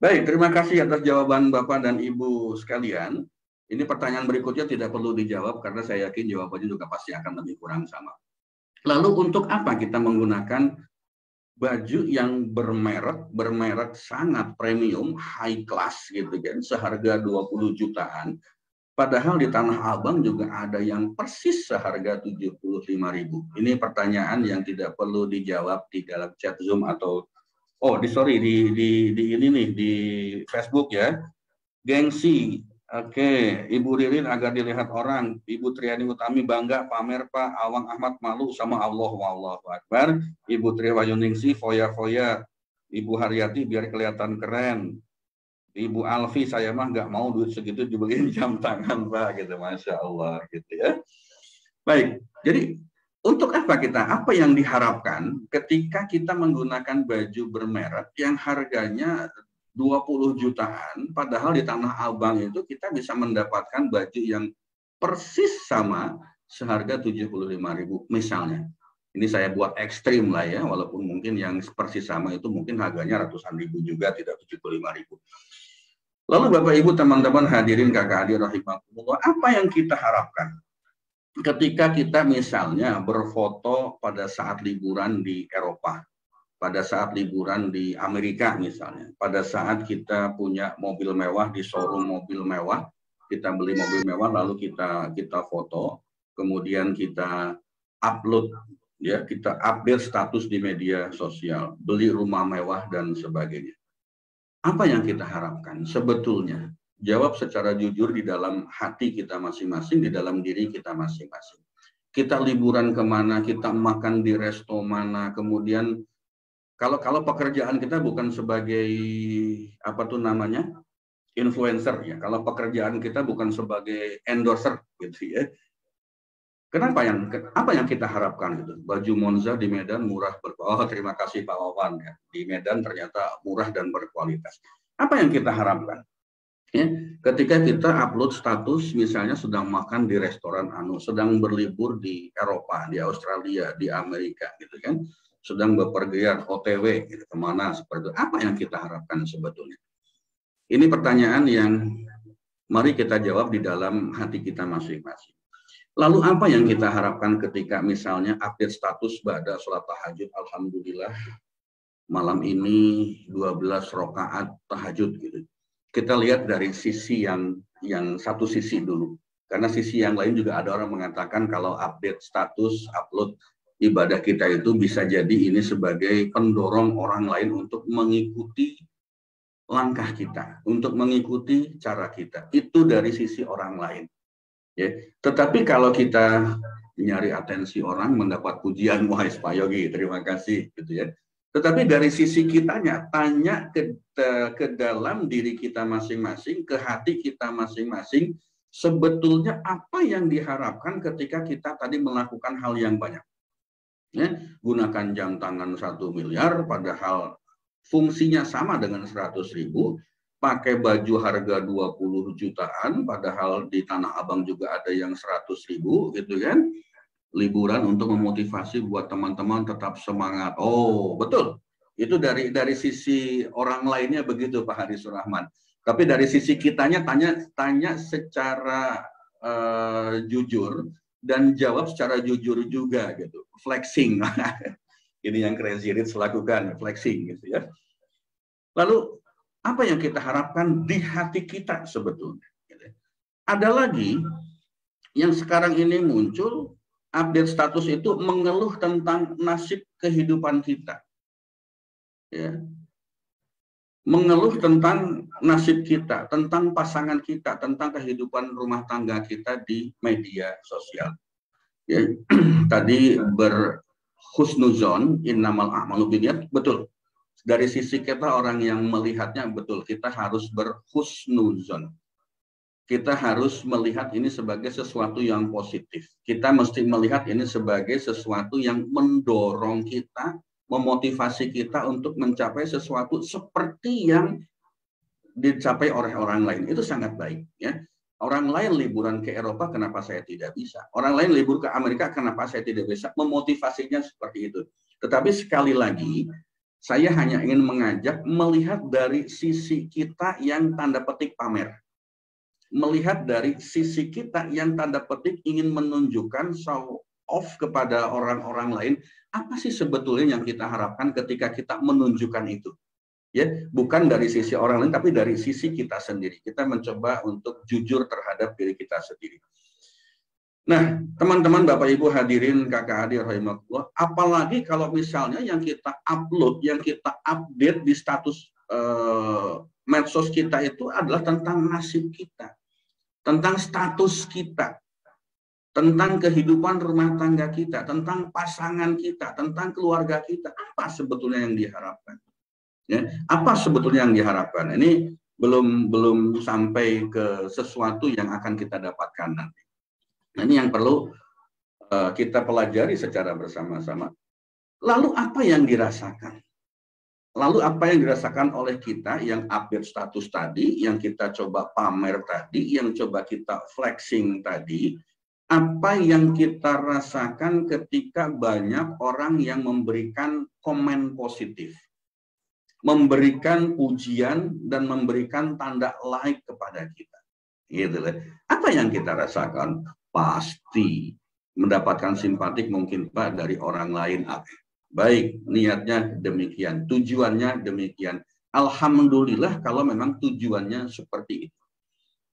Baik, terima kasih atas jawaban Bapak dan Ibu sekalian. Ini pertanyaan berikutnya tidak perlu dijawab karena saya yakin jawabannya juga pasti akan lebih kurang sama. Lalu untuk apa kita menggunakan baju yang bermerek sangat premium, high class gitu kan, seharga 20 jutaan. Padahal di Tanah Abang juga ada yang persis seharga 75.000. Ini pertanyaan yang tidak perlu dijawab di dalam chat Zoom atau di Facebook ya. Gengsi. Oke, Ibu Ririn agar dilihat orang, Ibu Triani Utami bangga pamer Pak, Awang Ahmad malu sama Allah, wallahu akbar. Ibu Tri Wayuningsi foya-foya, Ibu Haryati biar kelihatan keren. Ibu Alfi, saya mah nggak mau duit segitu dibeliin jam tangan Pak, gitu, Masya Allah, gitu ya. Baik, jadi untuk apa kita? Apa yang diharapkan ketika kita menggunakan baju bermerek yang harganya 20 jutaan, padahal di Tanah Abang itu kita bisa mendapatkan baju yang persis sama seharga 75.000 misalnya. Ini saya buat ekstrim lah ya, walaupun mungkin yang persis sama itu mungkin harganya ratusan ribu juga, tidak 75.000. Lalu Bapak Ibu teman-teman hadirin kakak adik rahimakumullah, apa yang kita harapkan ketika kita misalnya berfoto pada saat liburan di Eropa, pada saat liburan di Amerika misalnya, pada saat kita punya mobil mewah di showroom mobil mewah, kita beli mobil mewah lalu kita foto, kemudian kita upload ya, kita update status di media sosial, beli rumah mewah dan sebagainya. Apa yang kita harapkan sebetulnya? Jawab secara jujur di dalam hati kita masing-masing, di dalam diri kita masing-masing. Kita liburan kemana, kita makan di resto mana, kemudian kalau pekerjaan kita bukan sebagai apa tuh namanya influencer ya, kalau pekerjaan kita bukan sebagai endorser gitu ya. Apa yang kita harapkan gitu? Baju Monza di Medan murah berkualitas. Oh, terima kasih Pak Wawan ya. Di Medan ternyata murah dan berkualitas. Apa yang kita harapkan? Ya, ketika kita upload status misalnya sedang makan di restoran sedang berlibur di Eropa, di Australia, di Amerika gitu kan, sedang bepergian OTW gitu, kemana seperti itu. Apa yang kita harapkan sebetulnya? Ini pertanyaan yang mari kita jawab di dalam hati kita masing-masing. Lalu apa yang kita harapkan ketika misalnya update status ba'da sholat tahajud, alhamdulillah malam ini 12 rakaat tahajud gitu. Kita lihat dari sisi yang satu sisi dulu. Karena sisi yang lain juga ada orang mengatakan kalau update status, upload ibadah kita itu bisa jadi ini sebagai pendorong orang lain untuk mengikuti langkah kita, untuk mengikuti cara kita. Itu dari sisi orang lain. Ya. Tetapi kalau kita nyari atensi orang, mendapat pujian, wahai Pak Yogi, terima kasih, gitu ya. Tetapi dari sisi kitanya, tanya ke dalam diri kita masing-masing, ke hati kita masing-masing, sebetulnya apa yang diharapkan ketika kita tadi melakukan hal yang banyak. Ya, gunakan jam tangan 1 miliar, padahal fungsinya sama dengan 100.000, pakai baju harga 20 jutaan, padahal di Tanah Abang juga ada yang 100.000, gitu kan. Liburan untuk memotivasi buat teman-teman tetap semangat. Oh, betul. Itu dari sisi orang lainnya begitu, Pak Harisur Rahman. Tapi dari sisi kitanya tanya secara jujur dan jawab secara jujur juga gitu. Flexing. Ini yang Crazy Rich lakukan, flexing gitu ya. Lalu apa yang kita harapkan di hati kita sebetulnya? Ada lagi yang sekarang ini muncul, update status itu mengeluh tentang nasib kehidupan kita. Ya. Mengeluh tentang nasib kita, tentang pasangan kita, tentang kehidupan rumah tangga kita di media sosial. Ya. Tadi berhusnuzon, innamal a'malu binniyat, betul. Dari sisi kita orang yang melihatnya betul, kita harus berhusnuzon. Kita harus melihat ini sebagai sesuatu yang positif. Kita mesti melihat ini sebagai sesuatu yang mendorong kita, memotivasi kita untuk mencapai sesuatu seperti yang dicapai oleh orang lain. Itu sangat baik. Ya. Orang lain liburan ke Eropa, kenapa saya tidak bisa? Orang lain libur ke Amerika, kenapa saya tidak bisa? Memotivasinya seperti itu. Tetapi sekali lagi, saya hanya ingin mengajak melihat dari sisi kita yang tanda petik pamer. Melihat dari sisi kita yang tanda petik ingin menunjukkan show off kepada orang-orang lain, apa sih sebetulnya yang kita harapkan ketika kita menunjukkan itu? Ya, bukan dari sisi orang lain, tapi dari sisi kita sendiri. Kita mencoba untuk jujur terhadap diri kita sendiri. Nah, teman-teman, Bapak Ibu hadirin, kakak adik rahimakumullah, apalagi kalau misalnya yang kita upload, yang kita update di status medsos kita itu adalah tentang nasib kita, tentang status kita, tentang kehidupan rumah tangga kita, tentang pasangan kita, tentang keluarga kita. Apa sebetulnya yang diharapkan? Ya, apa sebetulnya yang diharapkan? Ini belum sampai ke sesuatu yang akan kita dapatkan nanti. Nah, ini yang perlu kita pelajari secara bersama-sama. Lalu apa yang dirasakan? Lalu apa yang dirasakan oleh kita yang update status tadi, yang kita coba pamer tadi, yang coba kita flexing tadi, apa yang kita rasakan ketika banyak orang yang memberikan komen positif, memberikan pujian dan memberikan tanda like kepada kita. Gitu. Apa yang kita rasakan? Pasti mendapatkan simpatik mungkin Pak dari orang lain. Baik, niatnya demikian, tujuannya demikian. Alhamdulillah kalau memang tujuannya seperti itu.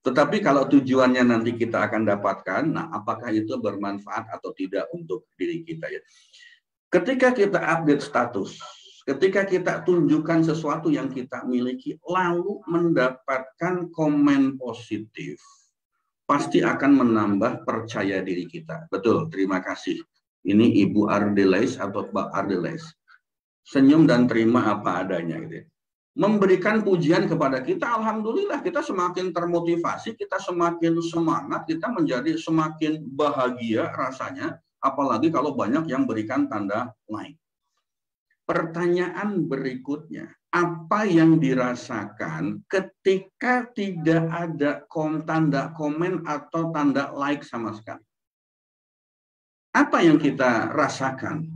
Tetapi kalau tujuannya nanti kita akan dapatkan, nah apakah itu bermanfaat atau tidak untuk diri kita ya? Ketika kita update status, ketika kita tunjukkan sesuatu yang kita miliki, lalu mendapatkan komen positif, pasti akan menambah percaya diri kita. Betul, terima kasih. Ini Ibu Ardelais atau Pak Ardelais. Senyum dan terima apa adanya. Gitu. Memberikan pujian kepada kita, alhamdulillah kita semakin termotivasi, kita semakin semangat, kita menjadi semakin bahagia rasanya, apalagi kalau banyak yang berikan tanda like. Pertanyaan berikutnya, apa yang dirasakan ketika tidak ada tanda komen atau tanda like sama sekali? Apa yang kita rasakan?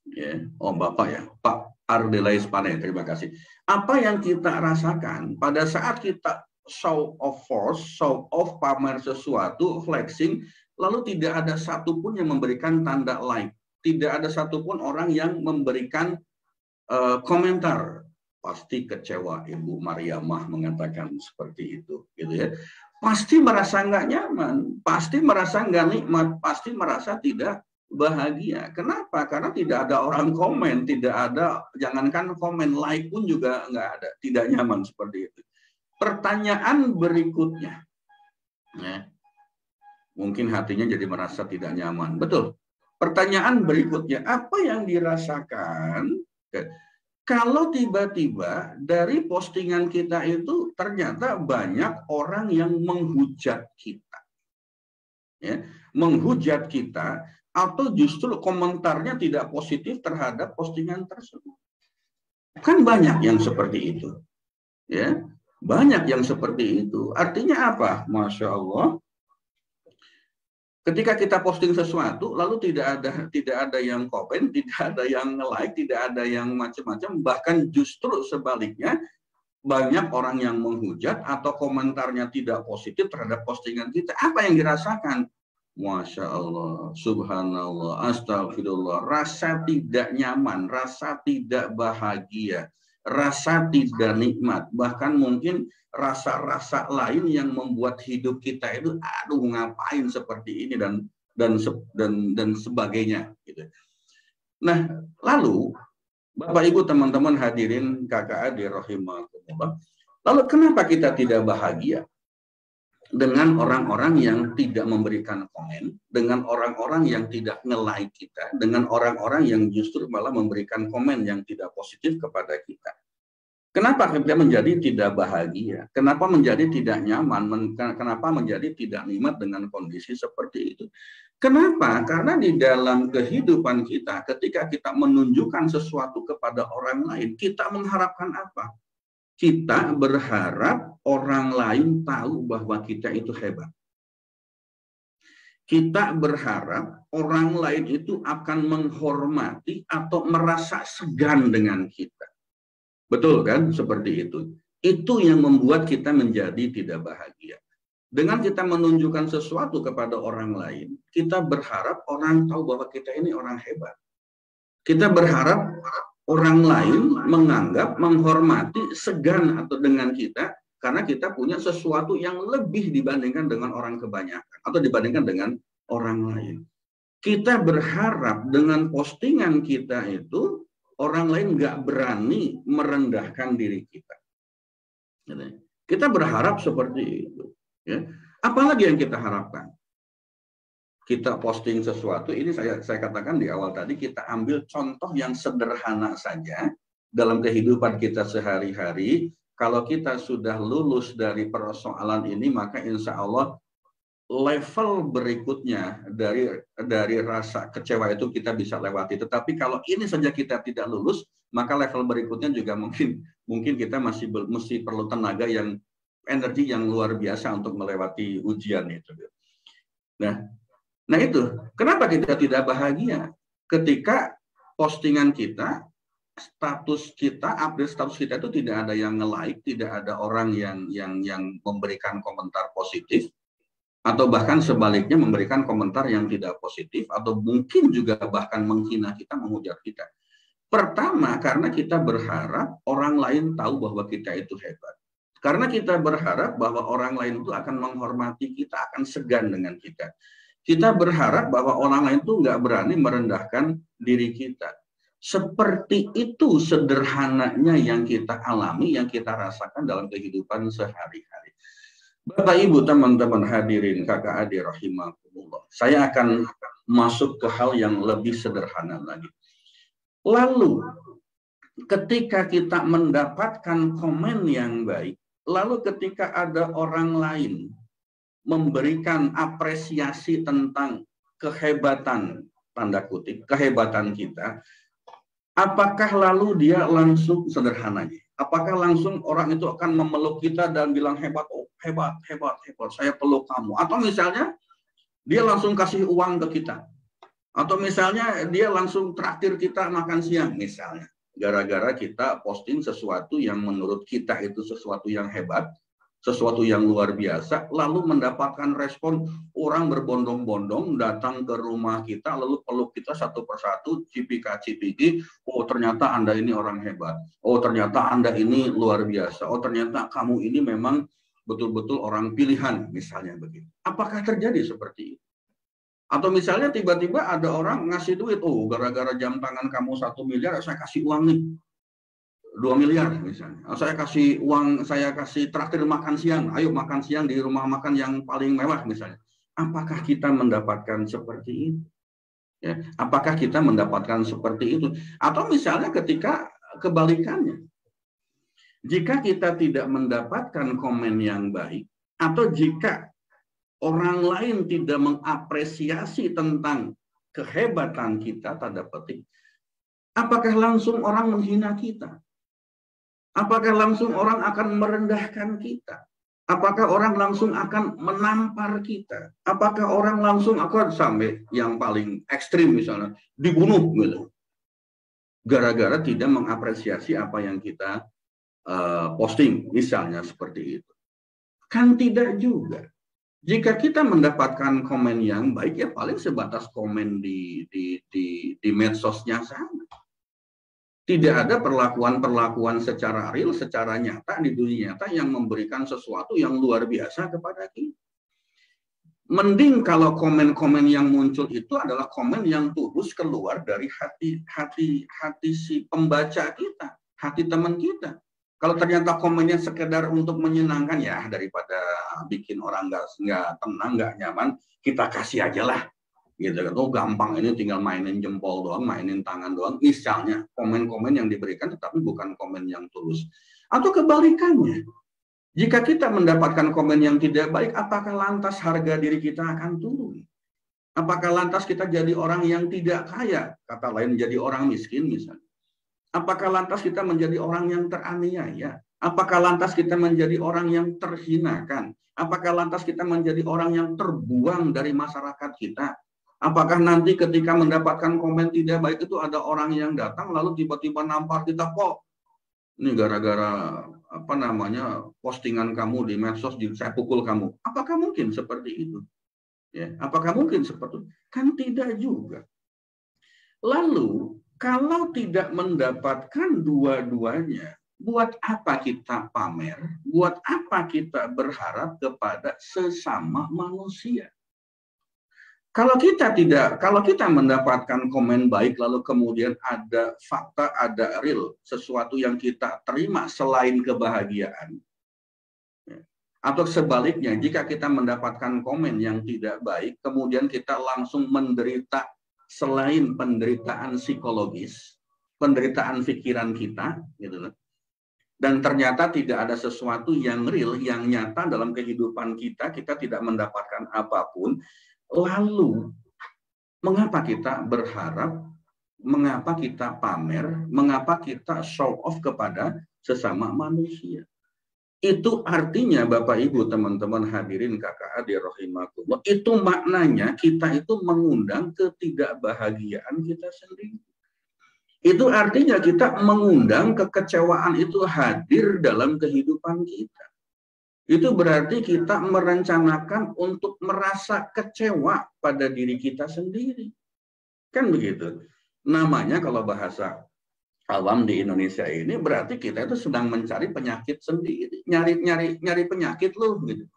Ya, oh Bapak ya, Pak Ardelais Pane, terima kasih. Apa yang kita rasakan pada saat kita show of force, show off, pamer sesuatu, flexing, lalu tidak ada satupun yang memberikan tanda like, tidak ada satupun orang yang memberikan komentar. Pasti kecewa Ibu Mariamah mengatakan seperti itu, gitu ya. Pasti merasa nggak nyaman, pasti merasa nggak nikmat, pasti merasa tidak bahagia. Kenapa? Karena tidak ada orang komen, tidak ada, jangankan komen, like pun juga nggak ada, tidak nyaman seperti itu. Pertanyaan berikutnya, ya, mungkin hatinya jadi merasa tidak nyaman. Betul. Pertanyaan berikutnya, apa yang dirasakan kalau tiba-tiba dari postingan kita itu ternyata banyak orang yang menghujat kita, ya, menghujat kita, atau justru komentarnya tidak positif terhadap postingan tersebut. Kan banyak yang seperti itu, ya, banyak yang seperti itu. Artinya apa? Masya Allah. Ketika kita posting sesuatu, lalu tidak ada yang komen, tidak ada yang like, tidak ada yang macam-macam, bahkan justru sebaliknya banyak orang yang menghujat atau komentarnya tidak positif terhadap postingan kita. Apa yang dirasakan? Masya Allah, subhanallah, astagfirullah, rasa tidak nyaman, rasa tidak bahagia, rasa tidak nikmat, bahkan mungkin rasa-rasa lain yang membuat hidup kita itu, aduh ngapain seperti ini dan sebagainya. Gitu. Nah, lalu Bapak Ibu teman-teman hadirin kakak adik rahimahumullah, lalu kenapa kita tidak bahagia dengan orang-orang yang tidak memberikan komen, dengan orang-orang yang tidak nge-like kita, dengan orang-orang yang justru malah memberikan komen yang tidak positif kepada kita? Kenapa kita menjadi tidak bahagia? Kenapa menjadi tidak nyaman? Kenapa menjadi tidak nikmat dengan kondisi seperti itu? Kenapa? Karena di dalam kehidupan kita, ketika kita menunjukkan sesuatu kepada orang lain, kita mengharapkan apa? Kita berharap orang lain tahu bahwa kita itu hebat. Kita berharap orang lain itu akan menghormati atau merasa segan dengan kita. Betul kan? Seperti itu. Itu yang membuat kita menjadi tidak bahagia. Dengan kita menunjukkan sesuatu kepada orang lain, kita berharap orang tahu bahwa kita ini orang hebat. Kita berharap orang lain menganggap, menghormati, segan atau dengan kita, karena kita punya sesuatu yang lebih dibandingkan dengan orang kebanyakan, atau dibandingkan dengan orang lain. Kita berharap dengan postingan kita itu, orang lain nggak berani merendahkan diri kita. Kita berharap seperti itu. Ya. Apalagi yang kita harapkan? Kita posting sesuatu, ini saya katakan di awal tadi, kita ambil contoh yang sederhana saja dalam kehidupan kita sehari-hari. Kalau kita sudah lulus dari persoalan ini, maka insya Allah level berikutnya dari rasa kecewa itu kita bisa lewati. Tetapi kalau ini saja kita tidak lulus, maka level berikutnya juga mungkin kita masih perlu tenaga yang energi yang luar biasa untuk melewati ujian itu. Nah itu kenapa kita tidak bahagia ketika postingan kita, status kita, update status kita itu tidak ada yang nge-like, tidak ada orang yang memberikan komentar positif, atau bahkan sebaliknya memberikan komentar yang tidak positif, atau mungkin juga bahkan menghina kita, menghujat kita. Pertama, karena kita berharap orang lain tahu bahwa kita itu hebat. Karena kita berharap bahwa orang lain itu akan menghormati kita, akan segan dengan kita. Kita berharap bahwa orang lain itu nggak berani merendahkan diri kita. Seperti itu sederhananya yang kita alami, yang kita rasakan dalam kehidupan sehari-hari. Bapak Ibu teman-teman hadirin kakak adik rahimahumullah, saya akan masuk ke hal yang lebih sederhana lagi. Lalu ketika kita mendapatkan komen yang baik, lalu ketika ada orang lain memberikan apresiasi tentang kehebatan, tanda kutip, kehebatan kita, apakah lalu dia langsung sederhananya? Apakah langsung orang itu akan memeluk kita dan bilang hebat, oh hebat, hebat, hebat, saya peluk kamu? Atau misalnya dia langsung kasih uang ke kita? Atau misalnya dia langsung traktir kita makan siang misalnya. Gara-gara kita posting sesuatu yang menurut kita itu sesuatu yang hebat, sesuatu yang luar biasa, lalu mendapatkan respon orang berbondong-bondong datang ke rumah kita, lalu peluk kita satu persatu, cipika-cipiki, oh ternyata Anda ini orang hebat, oh ternyata Anda ini luar biasa, oh ternyata kamu ini memang betul-betul orang pilihan, misalnya begitu. Apakah terjadi seperti itu? Atau misalnya tiba-tiba ada orang ngasih duit, oh gara-gara jam tangan kamu 1 miliar, saya kasih uang nih 2 miliar misalnya. Saya kasih uang, saya kasih traktir makan siang, ayo makan siang di rumah makan yang paling mewah misalnya. Apakah kita mendapatkan seperti itu? Ya, apakah kita mendapatkan seperti itu? Atau misalnya ketika kebalikannya, jika kita tidak mendapatkan komen yang baik, atau jika orang lain tidak mengapresiasi tentang kehebatan kita, tanda petik, apakah langsung orang menghina kita? Apakah langsung orang akan merendahkan kita? Apakah orang langsung akan menampar kita? Apakah orang langsung akan sampai yang paling ekstrim misalnya dibunuh gitu? Gara-gara tidak mengapresiasi apa yang kita posting misalnya seperti itu. Kan tidak juga. Jika kita mendapatkan komen yang baik ya paling sebatas komen di medsosnya saja. Tidak ada perlakuan-perlakuan secara real, secara nyata di dunia nyata yang memberikan sesuatu yang luar biasa kepada kita. Mending kalau komen-komen yang muncul itu adalah komen yang tulus keluar dari hati si pembaca kita, hati teman kita. Kalau ternyata komennya sekedar untuk menyenangkan, ya daripada bikin orang nggak tenang, nggak nyaman, kita kasih aja lah. Gitu kan, oh gampang ini tinggal mainin jempol doang, mainin tangan doang. Misalnya komen-komen yang diberikan tetapi bukan komen yang tulus. Atau kebalikannya, jika kita mendapatkan komen yang tidak baik, apakah lantas harga diri kita akan turun? Apakah lantas kita jadi orang yang tidak kaya? Kata lain jadi orang miskin misalnya. Apakah lantas kita menjadi orang yang teraniaya? Apakah lantas kita menjadi orang yang terhinakan? Apakah lantas kita menjadi orang yang terbuang dari masyarakat kita? Apakah nanti ketika mendapatkan komen tidak baik itu ada orang yang datang lalu tiba-tiba nampar kita, kok ini gara-gara apa namanya postingan kamu di medsos saya pukul kamu? Apakah mungkin seperti itu? Ya, apakah mungkin seperti itu? Kan tidak juga. Lalu kalau tidak mendapatkan dua-duanya, buat apa kita pamer? Buat apa kita berharap kepada sesama manusia? Kalau kita mendapatkan komen baik, lalu kemudian ada fakta, ada real, sesuatu yang kita terima selain kebahagiaan. Atau sebaliknya, jika kita mendapatkan komen yang tidak baik, kemudian kita langsung menderita selain penderitaan psikologis, penderitaan pikiran kita, gitu loh. Dan ternyata tidak ada sesuatu yang real, yang nyata dalam kehidupan kita, kita tidak mendapatkan apapun. Lalu, mengapa kita berharap, mengapa kita pamer, mengapa kita show off kepada sesama manusia? Itu artinya Bapak Ibu, teman-teman hadirin kakak adik rahimakumullah, itu maknanya kita itu mengundang ketidakbahagiaan kita sendiri. Itu artinya kita mengundang kekecewaan itu hadir dalam kehidupan kita. Itu berarti kita merencanakan untuk merasa kecewa pada diri kita sendiri. Kan begitu. Namanya kalau bahasa awam di Indonesia ini berarti kita itu sedang mencari penyakit sendiri. Nyari penyakit loh gitu.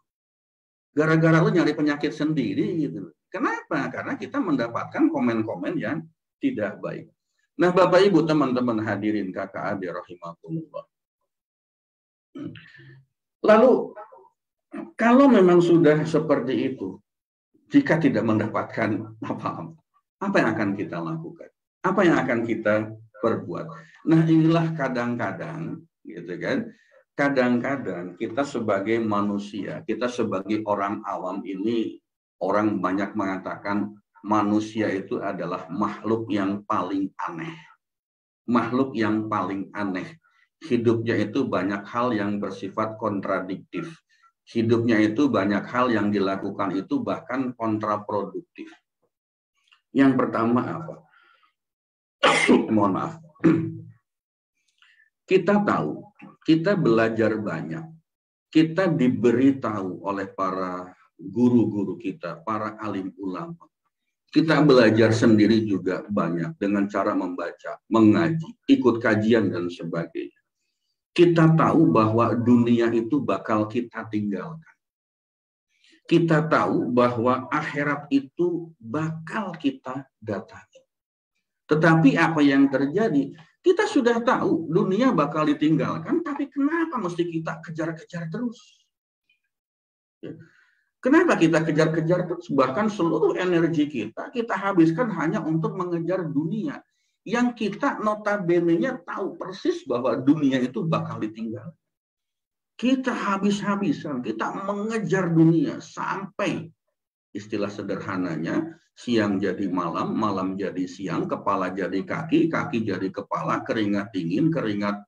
Gara-gara lo nyari penyakit sendiri gitu. Kenapa? Karena kita mendapatkan komen-komen yang tidak baik. Nah, Bapak Ibu, teman-teman hadirin kakak adik rahimakumullah. Lalu, kalau memang sudah seperti itu, jika tidak mendapatkan apa-apa, apa yang akan kita lakukan? Apa yang akan kita perbuat? Nah, inilah kadang-kadang, gitu kan? Kadang-kadang kita sebagai manusia, kita sebagai orang awam ini, orang banyak mengatakan manusia itu adalah makhluk yang paling aneh. Makhluk yang paling aneh. Hidupnya itu banyak hal yang bersifat kontradiktif. Hidupnya itu banyak hal yang dilakukan itu bahkan kontraproduktif. Yang pertama apa? Mohon maaf. Kita tahu, kita belajar banyak. Kita diberitahu oleh para guru-guru kita, para alim ulama. Kita belajar sendiri juga banyak dengan cara membaca, mengaji, ikut kajian dan sebagainya. Kita tahu bahwa dunia itu bakal kita tinggalkan. Kita tahu bahwa akhirat itu bakal kita datangi. Tetapi apa yang terjadi? Kita sudah tahu dunia bakal ditinggalkan, tapi kenapa mesti kita kejar-kejar terus? Kenapa kita kejar-kejar terus? Bahkan seluruh energi kita habiskan hanya untuk mengejar dunia. Yang kita notabene-nya tahu persis bahwa dunia itu bakal ditinggal. Kita habis-habisan, kita mengejar dunia sampai, istilah sederhananya, siang jadi malam, malam jadi siang, kepala jadi kaki, kaki jadi kepala, keringat dingin, keringat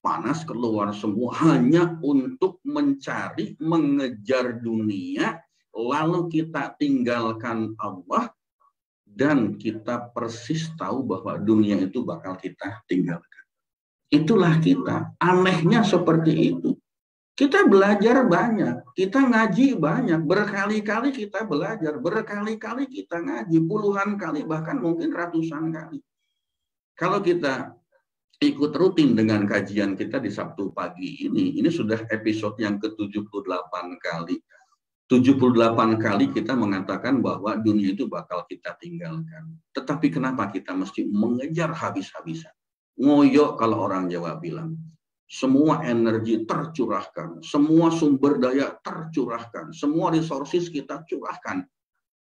panas keluar semua hanya untuk mencari, mengejar dunia, lalu kita tinggalkan Allah, dan kita persis tahu bahwa dunia itu bakal kita tinggalkan. Itulah kita. Anehnya seperti itu. Kita belajar banyak, kita ngaji banyak, berkali-kali kita belajar, berkali-kali kita ngaji, puluhan kali, bahkan mungkin ratusan kali. Kalau kita ikut rutin dengan kajian kita di Sabtu pagi ini sudah episode yang ke-78 kali. 78 kali kita mengatakan bahwa dunia itu bakal kita tinggalkan. Tetapi kenapa kita mesti mengejar habis-habisan? Ngoyo kalau orang Jawa bilang. Semua energi tercurahkan, semua sumber daya tercurahkan, semua resources kita curahkan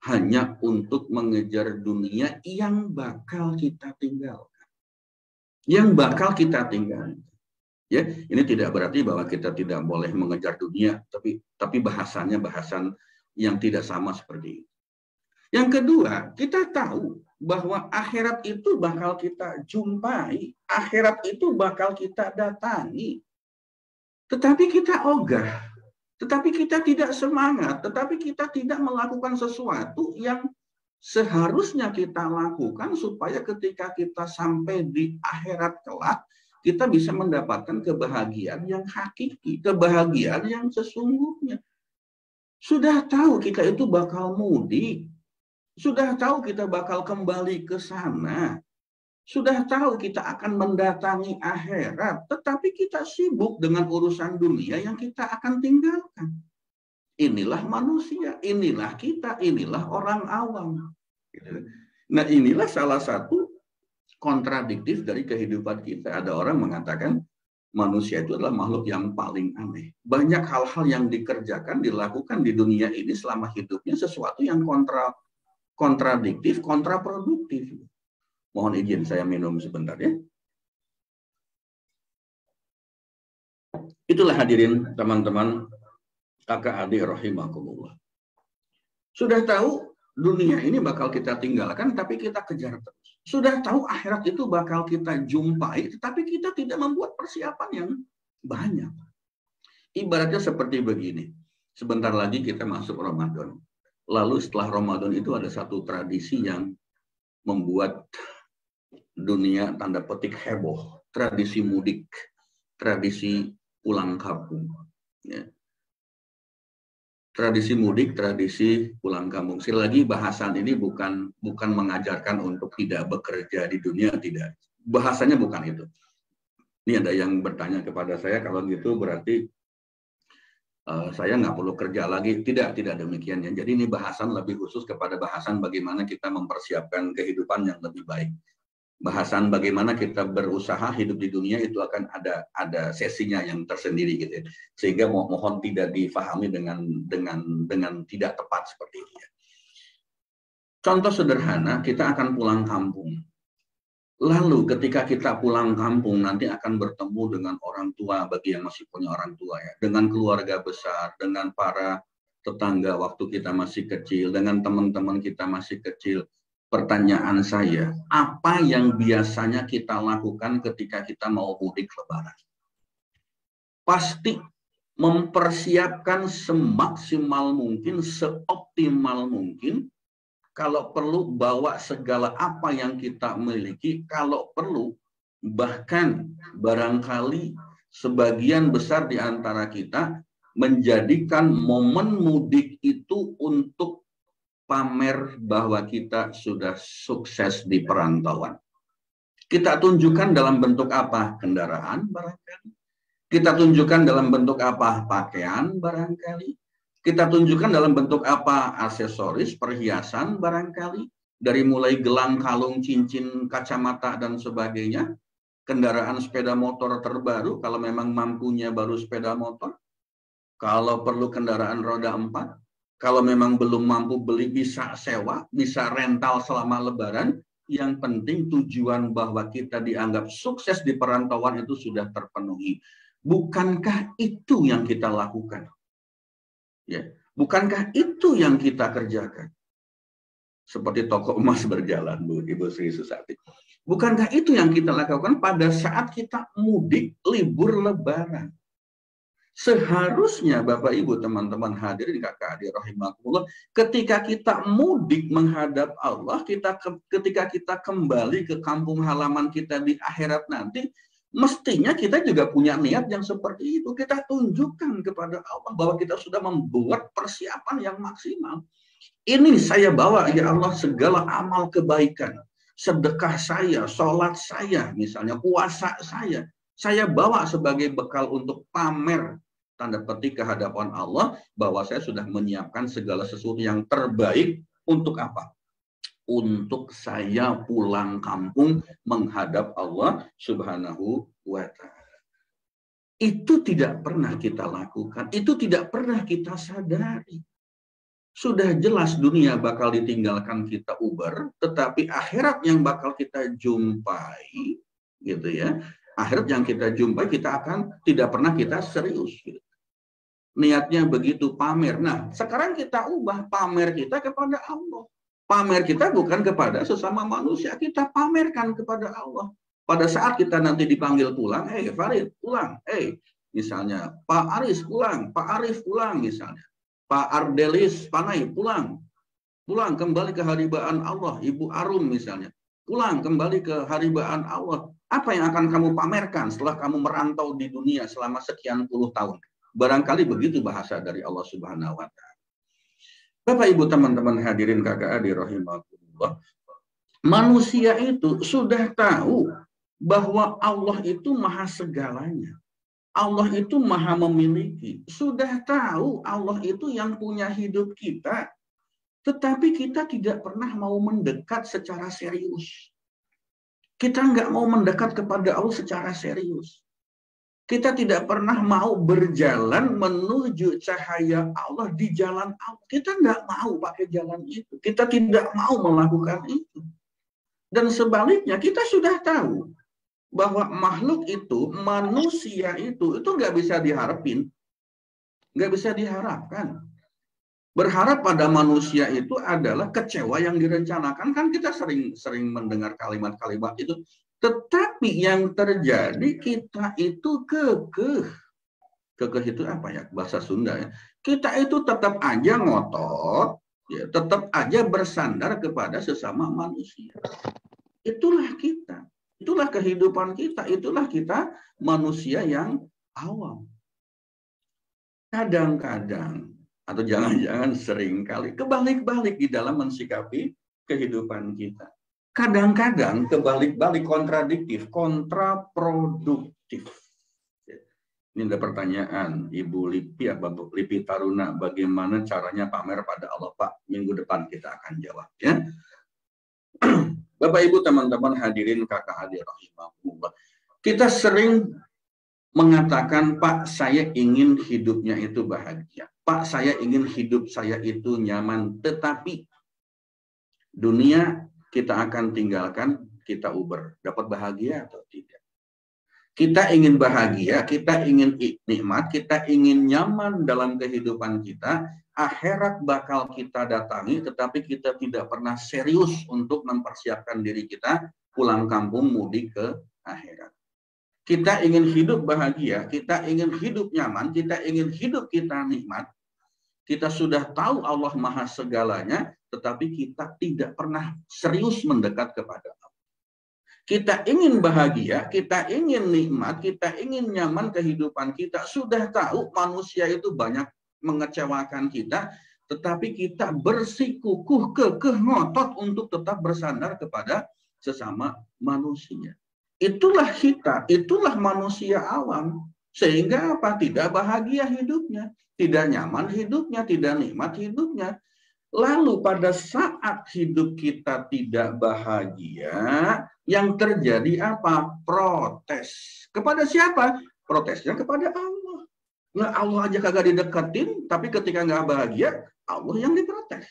hanya untuk mengejar dunia yang bakal kita tinggalkan. Yang bakal kita tinggalkan. Ya, ini tidak berarti bahwa kita tidak boleh mengejar dunia, tapi bahasanya bahasan yang tidak sama seperti itu. Yang kedua, kita tahu bahwa akhirat itu bakal kita jumpai, akhirat itu bakal kita datangi. Tetapi kita ogah, tetapi kita tidak semangat, tetapi kita tidak melakukan sesuatu yang seharusnya kita lakukan supaya ketika kita sampai di akhirat kelak, kita bisa mendapatkan kebahagiaan yang hakiki, kebahagiaan yang sesungguhnya. Sudah tahu kita itu bakal mudik, sudah tahu kita bakal kembali ke sana. Sudah tahu kita akan mendatangi akhirat. Tetapi kita sibuk dengan urusan dunia yang kita akan tinggalkan. Inilah manusia, inilah kita, inilah orang awam. Nah, inilah salah satu kontradiktif dari kehidupan kita. Ada orang mengatakan manusia itu adalah makhluk yang paling aneh. Banyak hal-hal yang dikerjakan, dilakukan di dunia ini selama hidupnya sesuatu yang kontradiktif, kontraproduktif. Mohon izin saya minum sebentar ya. Itulah hadirin teman-teman kakak adik rahimakumullah. Sudah tahu dunia ini bakal kita tinggalkan, tapi kita kejar terus. Sudah tahu akhirat itu bakal kita jumpai, tetapi kita tidak membuat persiapan yang banyak. Ibaratnya seperti begini. Sebentar lagi kita masuk Ramadan. Lalu setelah Ramadan itu ada satu tradisi yang membuat dunia tanda petik heboh. Tradisi mudik, tradisi pulang kampung. Ya. Tradisi mudik, tradisi pulang kampung. Sekali lagi bahasan ini bukan mengajarkan untuk tidak bekerja di dunia, tidak. Bahasanya bukan itu. Ini ada yang bertanya kepada saya, kalau gitu berarti saya nggak perlu kerja lagi. Tidak demikian ya. Jadi ini bahasan lebih khusus kepada bahasan bagaimana kita mempersiapkan kehidupan yang lebih baik. Bahasan bagaimana kita berusaha hidup di dunia itu akan ada sesinya yang tersendiri gitu ya. Sehingga mohon tidak difahami dengan tidak tepat seperti ini ya. Contoh sederhana, kita akan pulang kampung. Lalu ketika kita pulang kampung nanti akan bertemu dengan orang tua bagi yang masih punya orang tua ya, dengan keluarga besar, dengan para tetangga waktu kita masih kecil, dengan teman-teman kita masih kecil. Pertanyaan saya, apa yang biasanya kita lakukan ketika kita mau mudik lebaran? Pasti mempersiapkan semaksimal mungkin, seoptimal mungkin. Kalau perlu bawa segala apa yang kita miliki, kalau perlu bahkan barangkali sebagian besar di antara kita menjadikan momen mudik itu untuk pamer bahwa kita sudah sukses di perantauan. Kita tunjukkan dalam bentuk apa? Kendaraan barangkali. Kita tunjukkan dalam bentuk apa? Pakaian barangkali. Kita tunjukkan dalam bentuk apa? Aksesoris, perhiasan barangkali. Dari mulai gelang, kalung, cincin, kacamata, dan sebagainya. Kendaraan sepeda motor terbaru, kalau memang mampunya baru sepeda motor. Kalau perlu kendaraan roda 4. Kalau memang belum mampu beli, bisa sewa, bisa rental selama lebaran. Yang penting tujuan bahwa kita dianggap sukses di perantauan itu sudah terpenuhi. Bukankah itu yang kita lakukan? Ya, bukankah itu yang kita kerjakan? Seperti toko emas berjalan, Bu, Ibu Sri Susati. Bukankah itu yang kita lakukan pada saat kita mudik libur lebaran? Seharusnya Bapak Ibu, teman-teman hadirin kakak adik rahimakumullah, ketika kita mudik menghadap Allah, ketika kita kembali ke kampung halaman kita di akhirat nanti, mestinya kita juga punya niat yang seperti itu. Kita tunjukkan kepada Allah bahwa kita sudah membuat persiapan yang maksimal. Ini saya bawa, ya Allah, segala amal kebaikan. Sedekah saya, sholat saya, misalnya puasa saya bawa sebagai bekal untuk pamer, tanda petik, ke hadapan Allah, bahwa saya sudah menyiapkan segala sesuatu yang terbaik. Untuk apa? Untuk saya pulang kampung menghadap Allah Subhanahu wa Ta'ala. Itu tidak pernah kita lakukan, itu tidak pernah kita sadari. Sudah jelas dunia bakal ditinggalkan kita uber, tetapi akhirat yang bakal kita jumpai, gitu ya. Akhirat yang kita jumpai, kita akan tidak pernah kita serius. Gitu. Niatnya begitu, pamer. Nah, sekarang kita ubah pamer kita kepada Allah. Pamer kita bukan kepada sesama manusia, kita pamerkan kepada Allah. Pada saat kita nanti dipanggil pulang, Farid pulang, misalnya Pak Aris pulang, Pak Arif pulang misalnya. Pak Ardelis Panai pulang kembali ke haribaan Allah. Ibu Arum misalnya, pulang kembali ke haribaan Allah. Apa yang akan kamu pamerkan setelah kamu merantau di dunia selama sekian puluh tahun? Barangkali begitu bahasa dari Allah Subhanahu wa Ta'ala. Bapak Ibu teman-teman hadirin kakak adik rahimakumullah, manusia itu sudah tahu bahwa Allah itu maha segalanya. Allah itu maha memiliki. Sudah tahu Allah itu yang punya hidup kita. Tetapi kita tidak pernah mau mendekat secara serius. Kita nggak mau mendekat kepada Allah secara serius. Kita tidak pernah mau berjalan menuju cahaya Allah di jalan Allah. Kita nggak mau pakai jalan itu. Kita tidak mau melakukan itu. Dan sebaliknya kita sudah tahu bahwa makhluk itu, manusia itu nggak bisa diharapin, nggak bisa diharapkan. Berharap pada manusia itu adalah kecewa yang direncanakan, kan kita sering mendengar kalimat-kalimat itu. Tetapi yang terjadi, kita itu kekeh itu apa ya bahasa Sunda ya? Kita itu tetap aja ngotot, ya, tetap aja bersandar kepada sesama manusia. Itulah kita. Itulah kehidupan kita, itulah kita manusia yang awam. Kadang-kadang, atau jangan-jangan seringkali, kebalik-balik di dalam mensikapi kehidupan kita. Kadang-kadang kebalik-balik, kontradiktif, kontraproduktif. Ini ada pertanyaan, Ibu Lipi, Lipi Taruna, bagaimana caranya pamer pada Allah, Pak? Minggu depan kita akan jawab. Ya. Bapak Ibu teman-teman hadirin kakak adik rahimahullah. Kita sering mengatakan, Pak, saya ingin hidupnya itu bahagia. Pak, saya ingin hidup saya itu nyaman. Tetapi dunia kita akan tinggalkan, kita uber. Dapat bahagia atau tidak? Kita ingin bahagia, kita ingin nikmat, kita ingin nyaman dalam kehidupan kita. Akhirat bakal kita datangi, tetapi kita tidak pernah serius untuk mempersiapkan diri kita pulang kampung mudik ke akhirat. Kita ingin hidup bahagia, kita ingin hidup nyaman, kita ingin hidup kita nikmat. Kita sudah tahu Allah maha segalanya, tetapi kita tidak pernah serius mendekat kepada Allah. Kita ingin bahagia, kita ingin nikmat, kita ingin nyaman kehidupan kita. Sudah tahu manusia itu banyak mengecewakan kita, tetapi kita bersikukuh kekeh ngotot untuk tetap bersandar kepada sesama manusia. Itulah kita, itulah manusia awam. Sehingga apa? Tidak bahagia hidupnya, tidak nyaman hidupnya, tidak nikmat hidupnya. Lalu pada saat hidup kita tidak bahagia, yang terjadi apa? Protes. Kepada siapa? Protesnya kepada Allah. Nah, Allah aja kagak dideketin, tapi ketika nggak bahagia, Allah yang diprotes.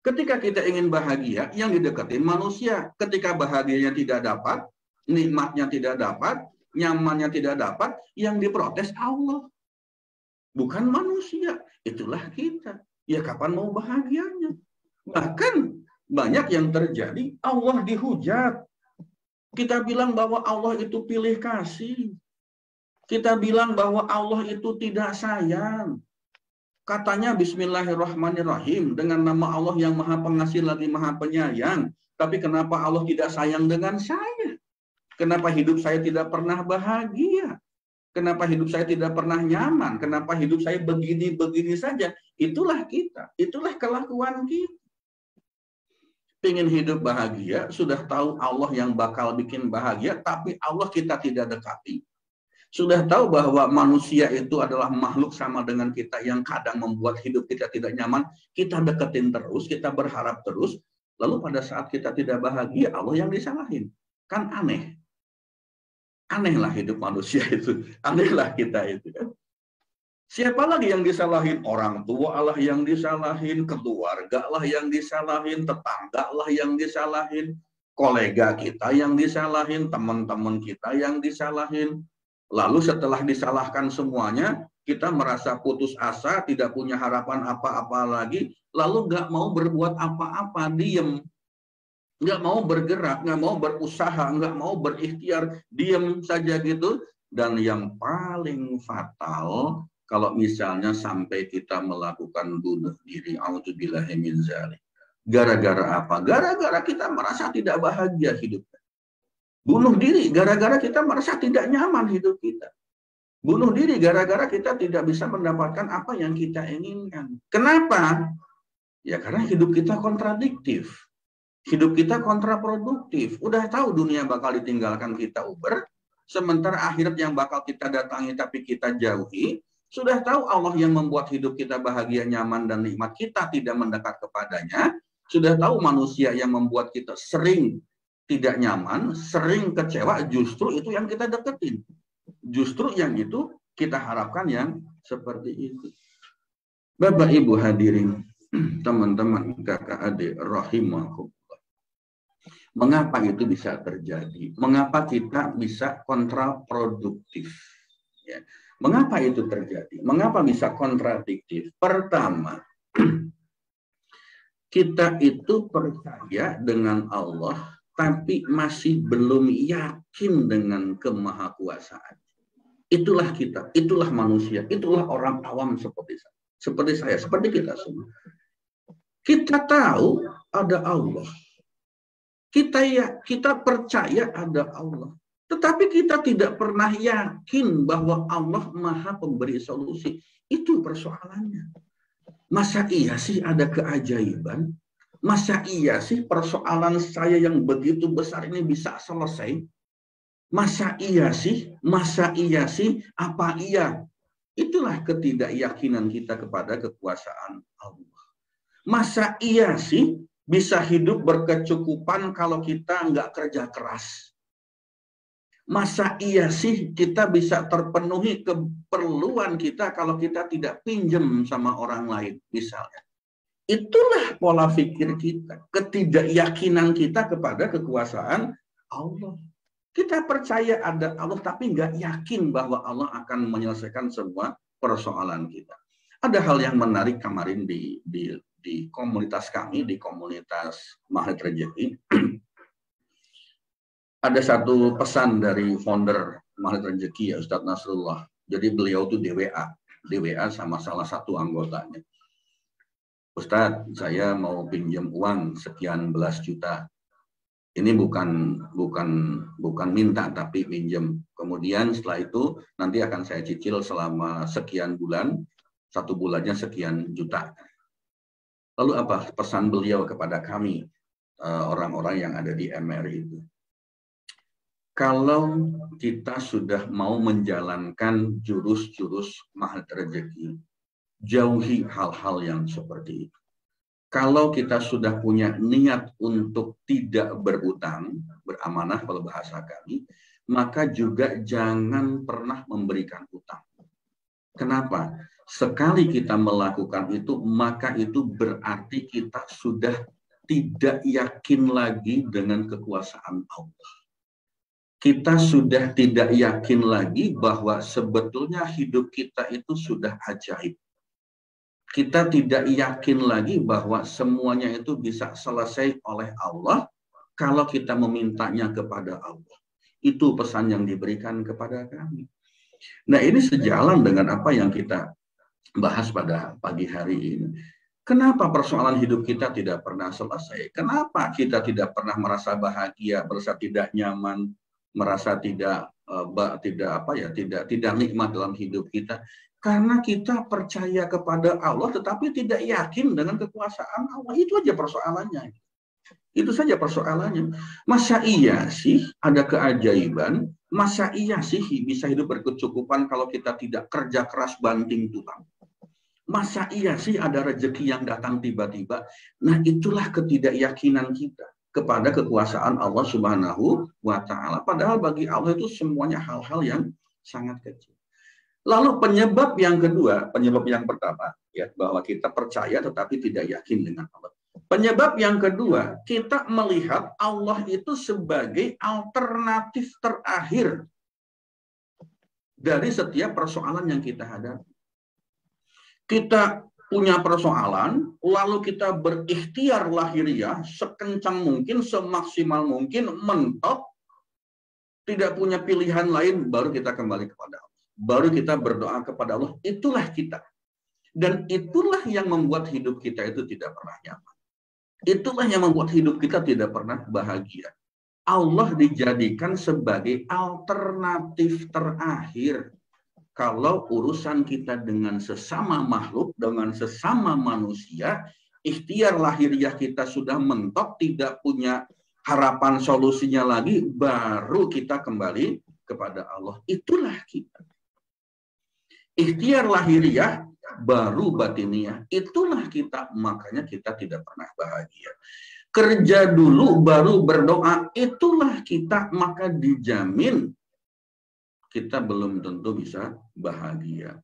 Ketika kita ingin bahagia, yang dideketin manusia. Ketika bahagianya tidak dapat, nikmatnya tidak dapat, nyamannya tidak dapat, yang diprotes Allah. Bukan manusia. Itulah kita. Ya kapan mau bahagianya? Bahkan banyak yang terjadi, Allah dihujat. Kita bilang bahwa Allah itu pilih kasih. Kita bilang bahwa Allah itu tidak sayang. Katanya Bismillahirrahmanirrahim, dengan nama Allah yang Maha Pengasih lagi Maha Penyayang. Tapi kenapa Allah tidak sayang dengan saya? Kenapa hidup saya tidak pernah bahagia? Kenapa hidup saya tidak pernah nyaman? Kenapa hidup saya begini-begini saja? Itulah kita. Itulah kelakuan kita. Pengen hidup bahagia, sudah tahu Allah yang bakal bikin bahagia, tapi Allah kita tidak dekati. Sudah tahu bahwa manusia itu adalah makhluk sama dengan kita yang kadang membuat hidup kita tidak nyaman, kita deketin terus, kita berharap terus, lalu pada saat kita tidak bahagia, Allah yang disalahin. Kan aneh. Anehlah hidup manusia itu. Anehlah kita itu. Siapa lagi yang disalahin? Orang tua lah yang disalahin, keluarga lah yang disalahin, tetangga lah yang disalahin, kolega kita yang disalahin, teman-teman kita yang disalahin. Lalu setelah disalahkan semuanya, kita merasa putus asa, tidak punya harapan apa-apa lagi, lalu nggak mau berbuat apa-apa, diem. Nggak mau bergerak, nggak mau berusaha, nggak mau berikhtiar, diem saja gitu. Dan yang paling fatal, kalau misalnya sampai kita melakukan bunuh diri, auzubillahi min dzalik. Gara-gara apa? Gara-gara kita merasa tidak bahagia hidupnya. Bunuh diri gara-gara kita merasa tidak nyaman hidup kita. Bunuh diri gara-gara kita tidak bisa mendapatkan apa yang kita inginkan. Kenapa? Ya karena hidup kita kontradiktif. Hidup kita kontraproduktif. Udah tahu dunia bakal ditinggalkan kita uber, sementara akhirat yang bakal kita datangi tapi kita jauhi. Sudah tahu Allah yang membuat hidup kita bahagia, nyaman, dan nikmat, kita tidak mendekat kepadanya. Sudah tahu manusia yang membuat kita sering tidak nyaman, sering kecewa, justru itu yang kita deketin. Justru yang itu kita harapkan yang seperti itu. Bapak Ibu hadirin, teman-teman, kakak adik, rahimahullah. Mengapa itu bisa terjadi? Mengapa kita bisa kontraproduktif? Ya. Mengapa itu terjadi? Mengapa bisa kontradiktif? Pertama, kita itu percaya dengan Allah, tapi masih belum yakin dengan kemahakuasaan. Itulah kita, itulah manusia, itulah orang awam seperti saya, seperti kita semua. Kita tahu ada Allah. Kita percaya ada Allah. Tetapi kita tidak pernah yakin bahwa Allah Maha Pemberi solusi. Itu persoalannya. Masa iya sih ada keajaiban? Masa iya sih persoalan saya yang begitu besar ini bisa selesai? Masa iya sih? Masa iya sih? Apa iya? Itulah ketidakyakinan kita kepada kekuasaan Allah. Masa iya sih bisa hidup berkecukupan kalau kita nggak kerja keras? Masa iya sih kita bisa terpenuhi keperluan kita kalau kita tidak pinjam sama orang lain misalnya? Itulah pola pikir kita, ketidakyakinan kita kepada kekuasaan Allah. Kita percaya ada Allah tapi nggak yakin bahwa Allah akan menyelesaikan semua persoalan kita. Ada hal yang menarik kemarin di komunitas kami, di komunitas Magnet Rezeki. Ada satu pesan dari founder Magnet Rezeki, ya Ustadz Nasrullah. Jadi beliau tuh di WA sama salah satu anggotanya. Ustadz, saya mau pinjam uang sekian belas juta. Ini bukan minta tapi pinjam. Kemudian setelah itu nanti akan saya cicil selama sekian bulan, 1 bulannya sekian juta. Lalu apa pesan beliau kepada kami, orang-orang yang ada di MRI itu? kalau kita sudah mau menjalankan jurus-jurus magnet rezeki, jauhi hal-hal yang seperti itu. Kalau kita sudah punya niat untuk tidak berutang, beramanah kalau bahasa kami, maka juga jangan pernah memberikan utang. Kenapa? Sekali kita melakukan itu, maka itu berarti kita sudah tidak yakin lagi dengan kekuasaan Allah. Kita sudah tidak yakin lagi bahwa sebetulnya hidup kita itu sudah ajaib. Kita tidak yakin lagi bahwa semuanya itu bisa selesai oleh Allah kalau kita memintanya kepada Allah. Itu pesan yang diberikan kepada kami. Nah, ini sejalan dengan apa yang kita bahas pada pagi hari ini. Kenapa persoalan hidup kita tidak pernah selesai? Kenapa kita tidak pernah merasa bahagia, merasa tidak nyaman, merasa tidak nikmat dalam hidup kita? Karena kita percaya kepada Allah tetapi tidak yakin dengan kekuasaan Allah. Itu aja persoalannya. Itu saja persoalannya. Masa iya sih ada keajaiban? Masa iya sih bisa hidup berkecukupan kalau kita tidak kerja keras banting tulang? Masa iya sih ada rezeki yang datang tiba-tiba? Nah, itulah ketidakyakinan kita kepada kekuasaan Allah Subhanahu wa Ta'ala. Padahal bagi Allah itu semuanya hal-hal yang sangat kecil. Lalu penyebab yang kedua, penyebab yang pertama, ya, bahwa kita percaya tetapi tidak yakin dengan Allah. Penyebab yang kedua, kita melihat Allah itu sebagai alternatif terakhir dari setiap persoalan yang kita hadapi. Kita punya persoalan, lalu kita berikhtiar lahiriah sekencang mungkin, semaksimal mungkin, mentok, tidak punya pilihan lain, baru kita kembali kepada Allah. Baru kita berdoa kepada Allah. Itulah kita. Dan itulah yang membuat hidup kita itu tidak pernah nyaman. Itulah yang membuat hidup kita tidak pernah bahagia. Allah dijadikan sebagai alternatif terakhir. Kalau urusan kita dengan sesama makhluk, dengan sesama manusia, ikhtiar lahiriah kita sudah mentok, tidak punya harapan solusinya lagi, baru kita kembali kepada Allah. Itulah kita. Ikhtiar lahiriah, baru batiniah. Itulah kita. Makanya kita tidak pernah bahagia. Kerja dulu, baru berdoa. Itulah kita. Maka dijamin kita belum tentu bisa bahagia.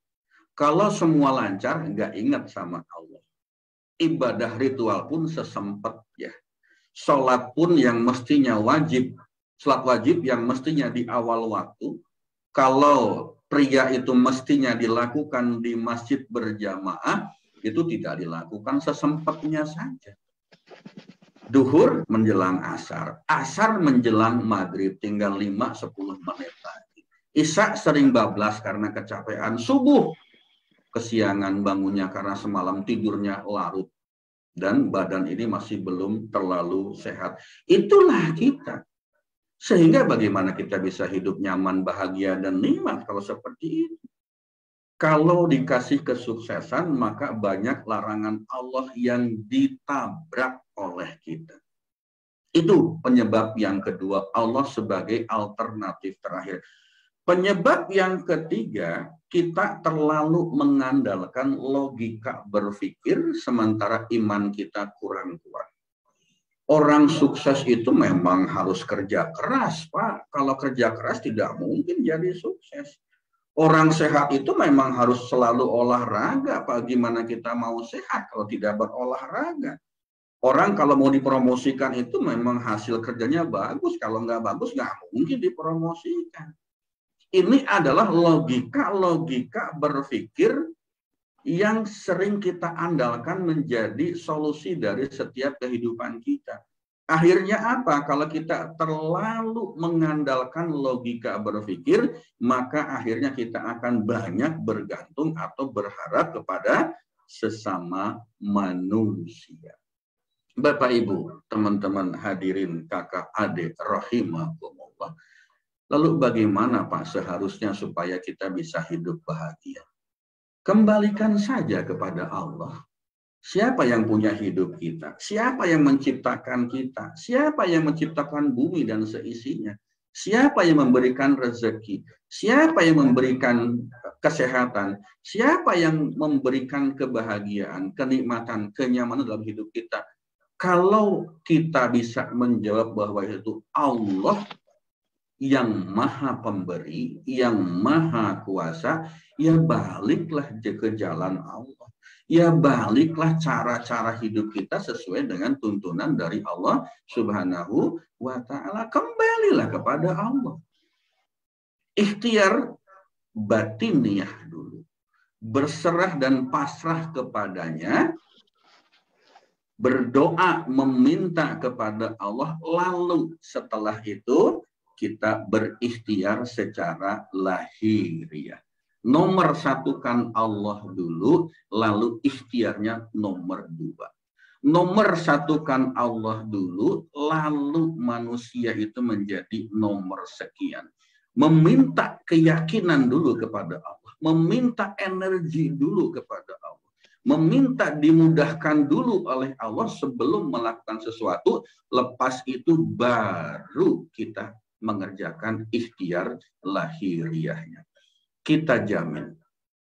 Kalau semua lancar, nggak ingat sama Allah. Ibadah ritual pun sesempat ya. Sholat pun yang mestinya wajib, sholat wajib yang mestinya di awal waktu. Kalau pria itu mestinya dilakukan di masjid berjamaah, itu tidak dilakukan, sesempatnya saja. Duhur menjelang asar, asar menjelang maghrib, tinggal 5-10 menit lagi. Isya sering bablas karena kecapean. Subuh kesiangan bangunnya karena semalam tidurnya larut. Dan badan ini masih belum terlalu sehat. Itulah kita. Sehingga bagaimana kita bisa hidup nyaman, bahagia, dan nikmat kalau seperti itu. Kalau dikasih kesuksesan, maka banyak larangan Allah yang ditabrak oleh kita. Itu penyebab yang kedua, Allah sebagai alternatif terakhir. Penyebab yang ketiga, kita terlalu mengandalkan logika berpikir sementara iman kita kurang-kurang. Orang sukses itu memang harus kerja keras, Pak. Kalau kerja keras tidak mungkin jadi sukses. Orang sehat itu memang harus selalu olahraga, Pak. Gimana kita mau sehat kalau tidak berolahraga? Orang kalau mau dipromosikan itu memang hasil kerjanya bagus. Kalau nggak bagus, nggak mungkin dipromosikan. Ini adalah logika berpikir yang sering kita andalkan menjadi solusi dari setiap kehidupan kita. Akhirnya apa? Kalau kita terlalu mengandalkan logika berpikir, maka akhirnya kita akan banyak bergantung atau berharap kepada sesama manusia. Bapak, Ibu, teman-teman hadirin, kakak, adik, rahimahumullah. Lalu bagaimana Pak seharusnya supaya kita bisa hidup bahagia? Kembalikan saja kepada Allah. Siapa yang punya hidup kita? Siapa yang menciptakan kita? Siapa yang menciptakan bumi dan seisinya? Siapa yang memberikan rezeki? Siapa yang memberikan kesehatan? Siapa yang memberikan kebahagiaan, kenikmatan, kenyamanan dalam hidup kita? Kalau kita bisa menjawab bahwa itu Allah yang maha pemberi, yang maha kuasa, ya baliklah ke jalan Allah. Ya baliklah cara-cara hidup kita sesuai dengan tuntunan dari Allah Subhanahu wa ta'ala. Kembalilah kepada Allah. Ikhtiar batiniah dulu. Berserah dan pasrah kepadanya. Berdoa meminta kepada Allah. Lalu setelah itu kita berikhtiar secara lahiriah. Nomor satukan Allah dulu, lalu ikhtiarnya nomor 2. Nomor satukan Allah dulu, lalu manusia itu menjadi nomor sekian. Meminta keyakinan dulu kepada Allah, meminta energi dulu kepada Allah, meminta dimudahkan dulu oleh Allah sebelum melakukan sesuatu. Lepas itu baru kita mengerjakan ikhtiar lahiriahnya. Kita jamin,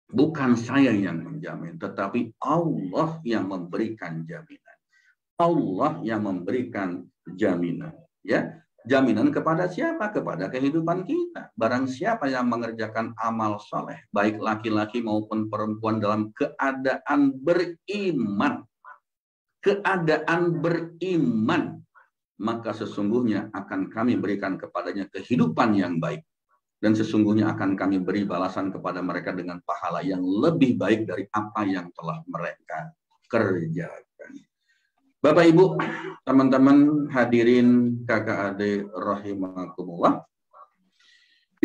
bukan saya yang menjamin, tetapi Allah yang memberikan jaminan. Allah yang memberikan jaminan, ya. Jaminan kepada siapa? Kepada kehidupan kita. Barang siapa yang mengerjakan amal soleh, baik laki-laki maupun perempuan dalam keadaan beriman, maka sesungguhnya akan kami berikan kepadanya kehidupan yang baik. Dan sesungguhnya akan kami beri balasan kepada mereka dengan pahala yang lebih baik dari apa yang telah mereka kerjakan. Bapak, Ibu, teman-teman hadirin kakak adik rahimakumullah.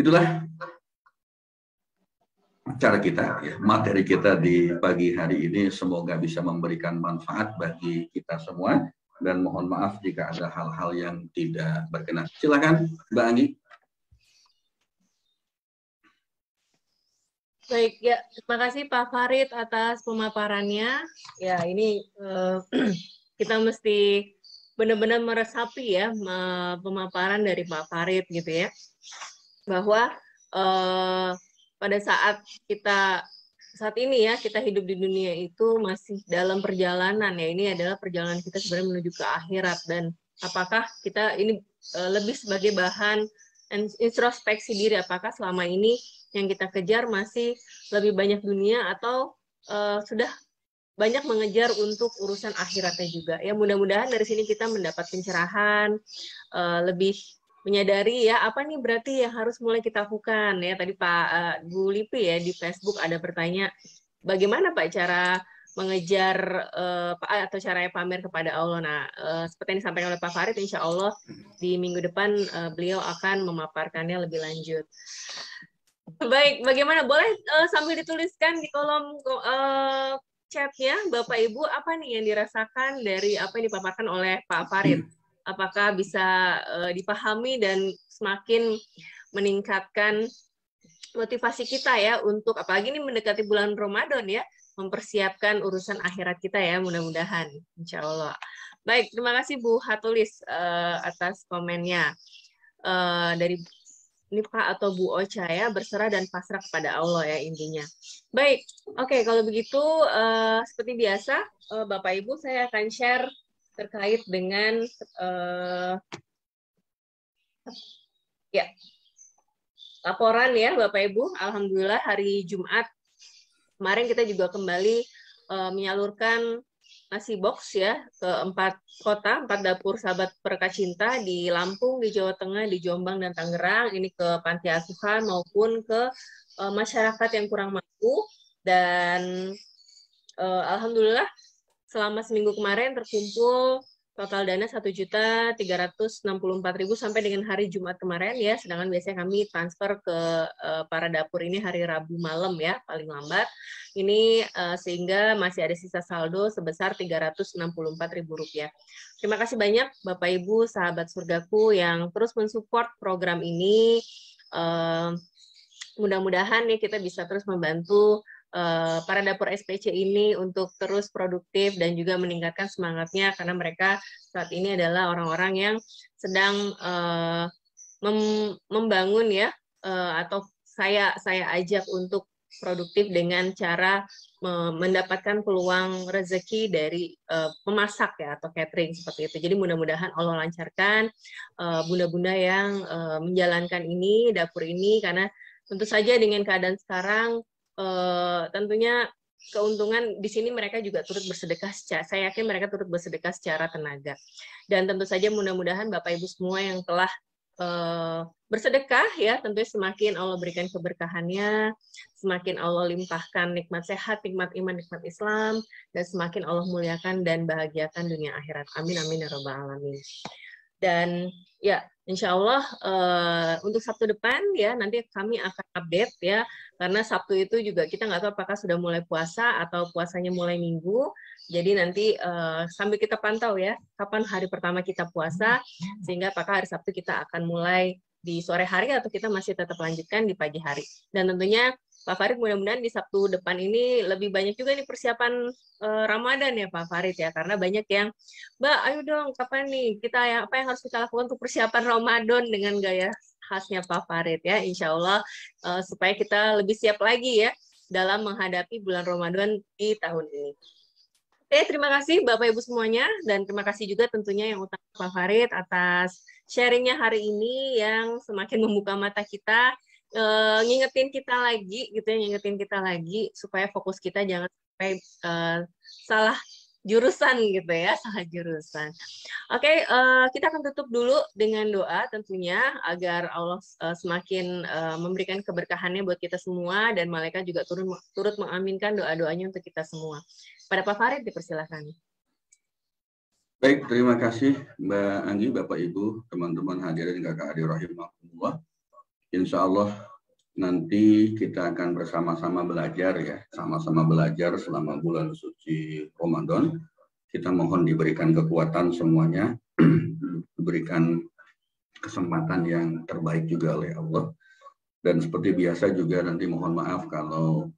Itulah acara kita, ya, materi kita di pagi hari ini. Semoga bisa memberikan manfaat bagi kita semua. Dan mohon maaf jika ada hal-hal yang tidak berkenan. Silakan, Mbak Anggi. Baik, ya, terima kasih Pak Farid atas pemaparannya. Ya, ini kita mesti benar-benar meresapi ya pemaparan dari Pak Farid gitu ya. Bahwa pada saat ini ya, kita hidup di dunia itu masih dalam perjalanan ya. Ini adalah perjalanan kita sebenarnya menuju ke akhirat. Dan apakah kita ini lebih sebagai bahan introspeksi diri, apakah selama ini yang kita kejar masih lebih banyak dunia atau sudah banyak mengejar untuk urusan akhiratnya juga. Ya, mudah-mudahan dari sini kita mendapat pencerahan, lebih menyadari ya apa nih berarti yang harus mulai kita lakukan ya. Tadi Pak Bu Lipi ya di Facebook ada bertanya, bagaimana Pak cara mengejar atau caranya pamer kepada Allah. Nah, seperti yang disampaikan oleh Pak Farid, insya Allah di minggu depan beliau akan memaparkannya lebih lanjut. Baik, bagaimana? Boleh sambil dituliskan di kolom chatnya, Bapak Ibu, apa nih yang dirasakan dari apa yang dipaparkan oleh Pak Farid? Apakah bisa dipahami dan semakin meningkatkan motivasi kita ya untuk, apalagi ini mendekati bulan Ramadan ya, mempersiapkan urusan akhirat kita ya, mudah-mudahan, insya Allah. Baik, terima kasih Bu Hatulis atas komennya. Dari ini Pak atau Bu Ocha ya, berserah dan pasrah kepada Allah ya intinya. Baik, oke, kalau begitu seperti biasa Bapak Ibu saya akan share terkait dengan ya laporan ya Bapak Ibu. Alhamdulillah hari Jumat kemarin kita juga kembali menyalurkan nasi box ya ke 4 kota, 4 dapur sahabat Berkah Cinta di Lampung, di Jawa Tengah, di Jombang dan Tangerang. Ini ke panti asuhan maupun ke masyarakat yang kurang mampu. Dan alhamdulillah selama seminggu kemarin terkumpul total dana 1.364.000 sampai dengan hari Jumat kemarin ya. Sedangkan biasanya kami transfer ke para dapur ini hari Rabu malam ya paling lambat. Ini sehingga masih ada sisa saldo sebesar Rp364.000. Terima kasih banyak Bapak Ibu sahabat surgaku yang terus mensupport program ini. Mudah-mudahan nih kita bisa terus membantu para dapur SPC ini untuk terus produktif dan juga meningkatkan semangatnya, karena mereka saat ini adalah orang-orang yang sedang membangun ya, atau saya ajak untuk produktif dengan cara mendapatkan peluang rezeki dari memasak ya atau catering seperti itu. Jadi mudah-mudahan Allah lancarkan bunda-bunda yang menjalankan ini, dapur ini, karena tentu saja dengan keadaan sekarang tentunya keuntungan di sini mereka juga turut bersedekah saya yakin mereka turut bersedekah secara tenaga. Dan tentu saja mudah-mudahan Bapak Ibu semua yang telah bersedekah ya, tentunya semakin Allah berikan keberkahannya, semakin Allah limpahkan nikmat sehat, nikmat iman, nikmat Islam, dan semakin Allah muliakan dan bahagiakan dunia akhirat. Amin amin ya rabbal alamin. Dan ya, insya Allah untuk Sabtu depan ya nanti kami akan update ya, karena Sabtu itu juga kita nggak tahu apakah sudah mulai puasa atau puasanya mulai Minggu. Jadi nanti sambil kita pantau ya kapan hari pertama kita puasa, sehingga apakah hari Sabtu kita akan mulai di sore hari atau kita masih tetap lanjutkan di pagi hari. Dan tentunya Pak Farid mudah-mudahan di Sabtu depan ini lebih banyak juga nih persiapan Ramadan ya Pak Farid ya, karena banyak yang Mbak ayo dong kapan nih kita apa yang harus kita lakukan untuk persiapan Ramadan dengan gaya khasnya Pak Farid ya, insya Allah supaya kita lebih siap lagi ya dalam menghadapi bulan Ramadan di tahun ini. Oke, terima kasih Bapak Ibu semuanya, dan terima kasih juga tentunya yang utama Pak Farid atas sharingnya hari ini yang semakin membuka mata kita, ngingetin kita lagi gitu ya, ngingetin kita lagi supaya fokus kita jangan sampai salah jurusan gitu ya, salah jurusan. Oke, kita akan tutup dulu dengan doa tentunya agar Allah semakin memberikan keberkahannya buat kita semua, dan malaikat juga turut mengaminkan doa-doanya untuk kita semua. Pada Pak Farid dipersilakan. Baik, terima kasih Mbak Anggi, Bapak Ibu, teman-teman hadirin kakak adik rahimahumullah. Insya Allah nanti kita akan bersama-sama belajar ya, sama-sama belajar selama bulan suci Ramadan. Kita mohon diberikan kekuatan semuanya, diberikan kesempatan yang terbaik juga oleh Allah. Dan seperti biasa juga nanti mohon maaf kalau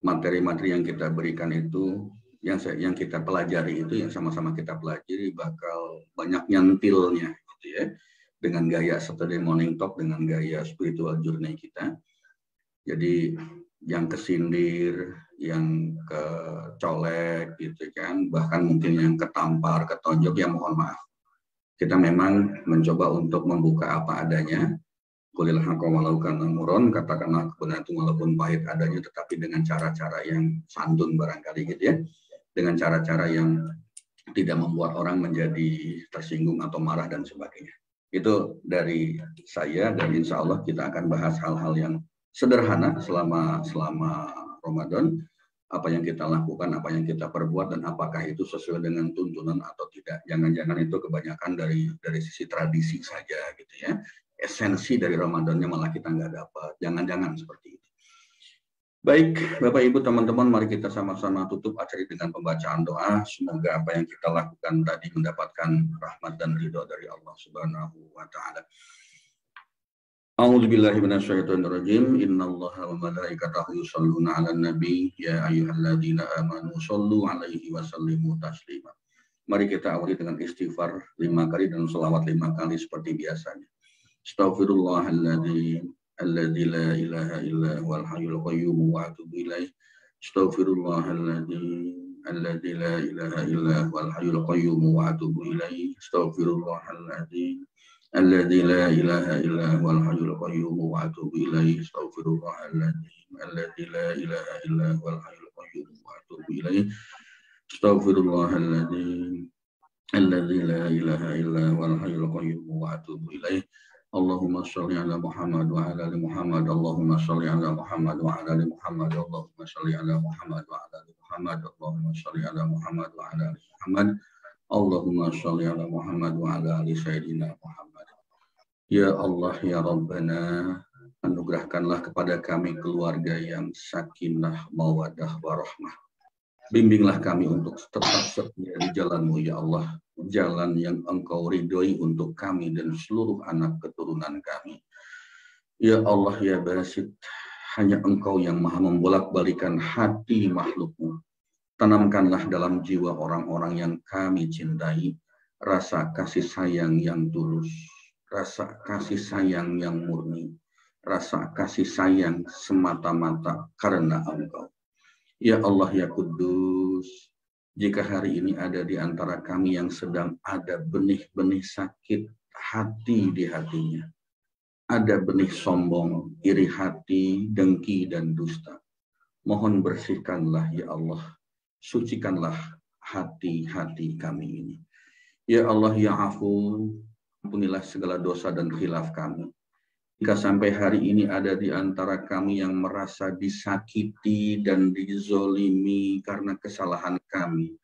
materi-materi yang kita berikan itu, yang kita pelajari itu, yang sama-sama kita pelajari bakal banyak nyentilnya gitu ya. Dengan gaya Saturday Morning Talk, dengan gaya spiritual journey kita. Jadi yang kesindir, yang kecolek gitu kan, bahkan mungkin yang ketampar, ketonjok, ya mohon maaf. Kita memang mencoba untuk membuka apa adanya. Qulil haqqa walau kana murran, katakanlah kebenaran itu walaupun pahit adanya, tetapi dengan cara-cara yang santun barangkali gitu ya. Dengan cara-cara yang tidak membuat orang menjadi tersinggung atau marah dan sebagainya. Itu dari saya, dan insya Allah kita akan bahas hal-hal yang sederhana selama Ramadan, apa yang kita lakukan, apa yang kita perbuat, dan apakah itu sesuai dengan tuntunan atau tidak. Jangan-jangan itu kebanyakan dari sisi tradisi saja gitu ya. Esensi dari Ramadannya malah kita nggak dapat. Jangan-jangan seperti itu. Baik, Bapak Ibu teman-teman, mari kita sama-sama tutup acara dengan pembacaan doa. Semoga apa yang kita lakukan tadi mendapatkan rahmat dan ridho dari Allah Subhanahu wa taala. A'udzubillahi minasyaitonirrajim. Innallaha wa malaikatahu yusholluna 'alan nabi ya ayyuhalladzina amanu shollu 'alaihi wa sallimu taslima. Mari kita awali dengan istighfar 5 kali dan shalawat 5 kali seperti biasanya. Astaghfirullahaladzim alladzi la ilaha illa huwal hayyul qayyum wa atubu ilaih. Astaghfirullahaladzim alladzi la ilaha illa huwal hayyul qayyum wa atubu ilaih. Astaghfirullahaladzim alladzi la ilaha illa huwal hayyul qayyum wa atubu ilaih. Astaghfirullahaladzim alladzi la ilaha illa huwal hayyul qayyum wa atubu ilaih. Astaghfirullahaladzim alladzi la ilaha illa huwal hayyul qayyum wa atubu ilaih. Allahumma sholli ala Muhammad wa ala ali Muhammad. Allahumma sholli ala Muhammad wa ala ali Muhammad. Allahumma sholli ala Muhammad wa ala ali Muhammad. Allahumma sholli ala Muhammad wa ala ali Muhammad. Allahumma sholli ala Muhammad wa ala ali Sayyidina Muhammad. Ya Allah ya Rabbana, anugerahkanlah kepada kami keluarga yang sakinah, mawaddah, warahmah. Bimbinglah kami untuk tetap setia di jalan-Mu ya Allah, jalan yang Engkau ridhoi untuk kami dan seluruh anak keturunan kami. Ya Allah ya Basit, hanya Engkau yang maha membolak-balikan hati makhluk-Mu. Tanamkanlah dalam jiwa orang-orang yang kami cintai rasa kasih sayang yang tulus, rasa kasih sayang yang murni, rasa kasih sayang semata-mata karena Engkau. Ya Allah ya Kudus, jika hari ini ada di antara kami yang sedang ada benih-benih sakit hati di hatinya, ada benih sombong, iri hati, dengki, dan dusta, mohon bersihkanlah ya Allah, sucikanlah hati-hati kami ini. Ya Allah ya Afu, ampunilah segala dosa dan khilaf kami. Jika sampai hari ini ada di antara kami yang merasa disakiti dan dizolimi karena kesalahan kami,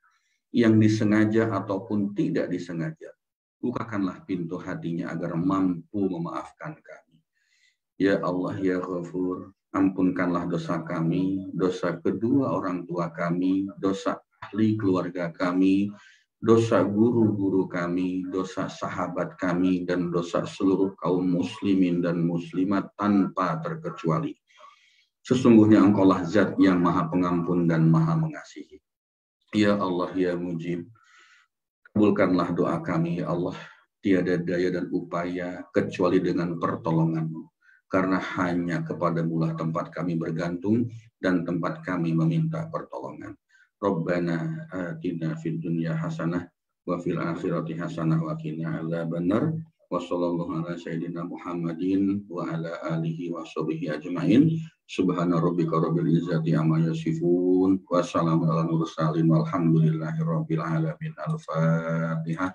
yang disengaja ataupun tidak disengaja, bukakanlah pintu hatinya agar mampu memaafkan kami. Ya Allah ya Ghafur, ampunkanlah dosa kami, dosa kedua orang tua kami, dosa ahli keluarga kami, dosa guru-guru kami, dosa sahabat kami, dan dosa seluruh kaum muslimin dan muslimat tanpa terkecuali. Sesungguhnya Engkaulah Zat yang Maha Pengampun dan Maha Mengasihi. Ya Allah ya Mujib, kabulkanlah doa kami ya Allah. Tiada daya dan upaya kecuali dengan pertolongan-Mu. Karena hanya kepadamu-lah tempat kami bergantung dan tempat kami meminta pertolongan. Rabbana atina fid dunya hasanah wa fil akhirati hasanah wa qina adzabannar wa sallallahu ala sayyidina Muhammadin wa ala alihi wa sahbihi ajmain. Subhana rabbika rabbil izzati amma yasifun wa salamun alal mursalin walhamdulillahi rabbil alamin. Al-Fatihah.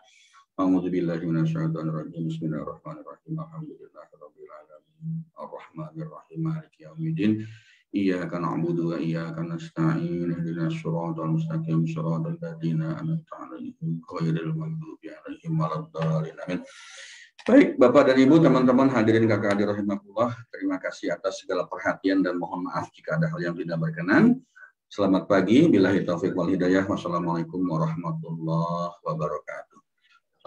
A'udzu billahi minasyaitonir rajim. Bismillahirrahmanirrahim. Alhamdulillahi rabbil alamin. Arrahmanir rahim. Maliki yaumiddin. Iyyaka na'budu wa iyyaka nasta'in. Ihdinas siratal mustaqim, siratal ladzina an'amta 'alaihim ghairil maghdubi 'alaihim waladdallin. Amin. Baik, Bapak dan Ibu, teman-teman hadirin kakak adik rahimakumullah, terima kasih atas segala perhatian dan mohon maaf jika ada hal yang tidak berkenan. Selamat pagi, billahi taufiq wal hidayah. Wassalamualaikum warahmatullahi wabarakatuh.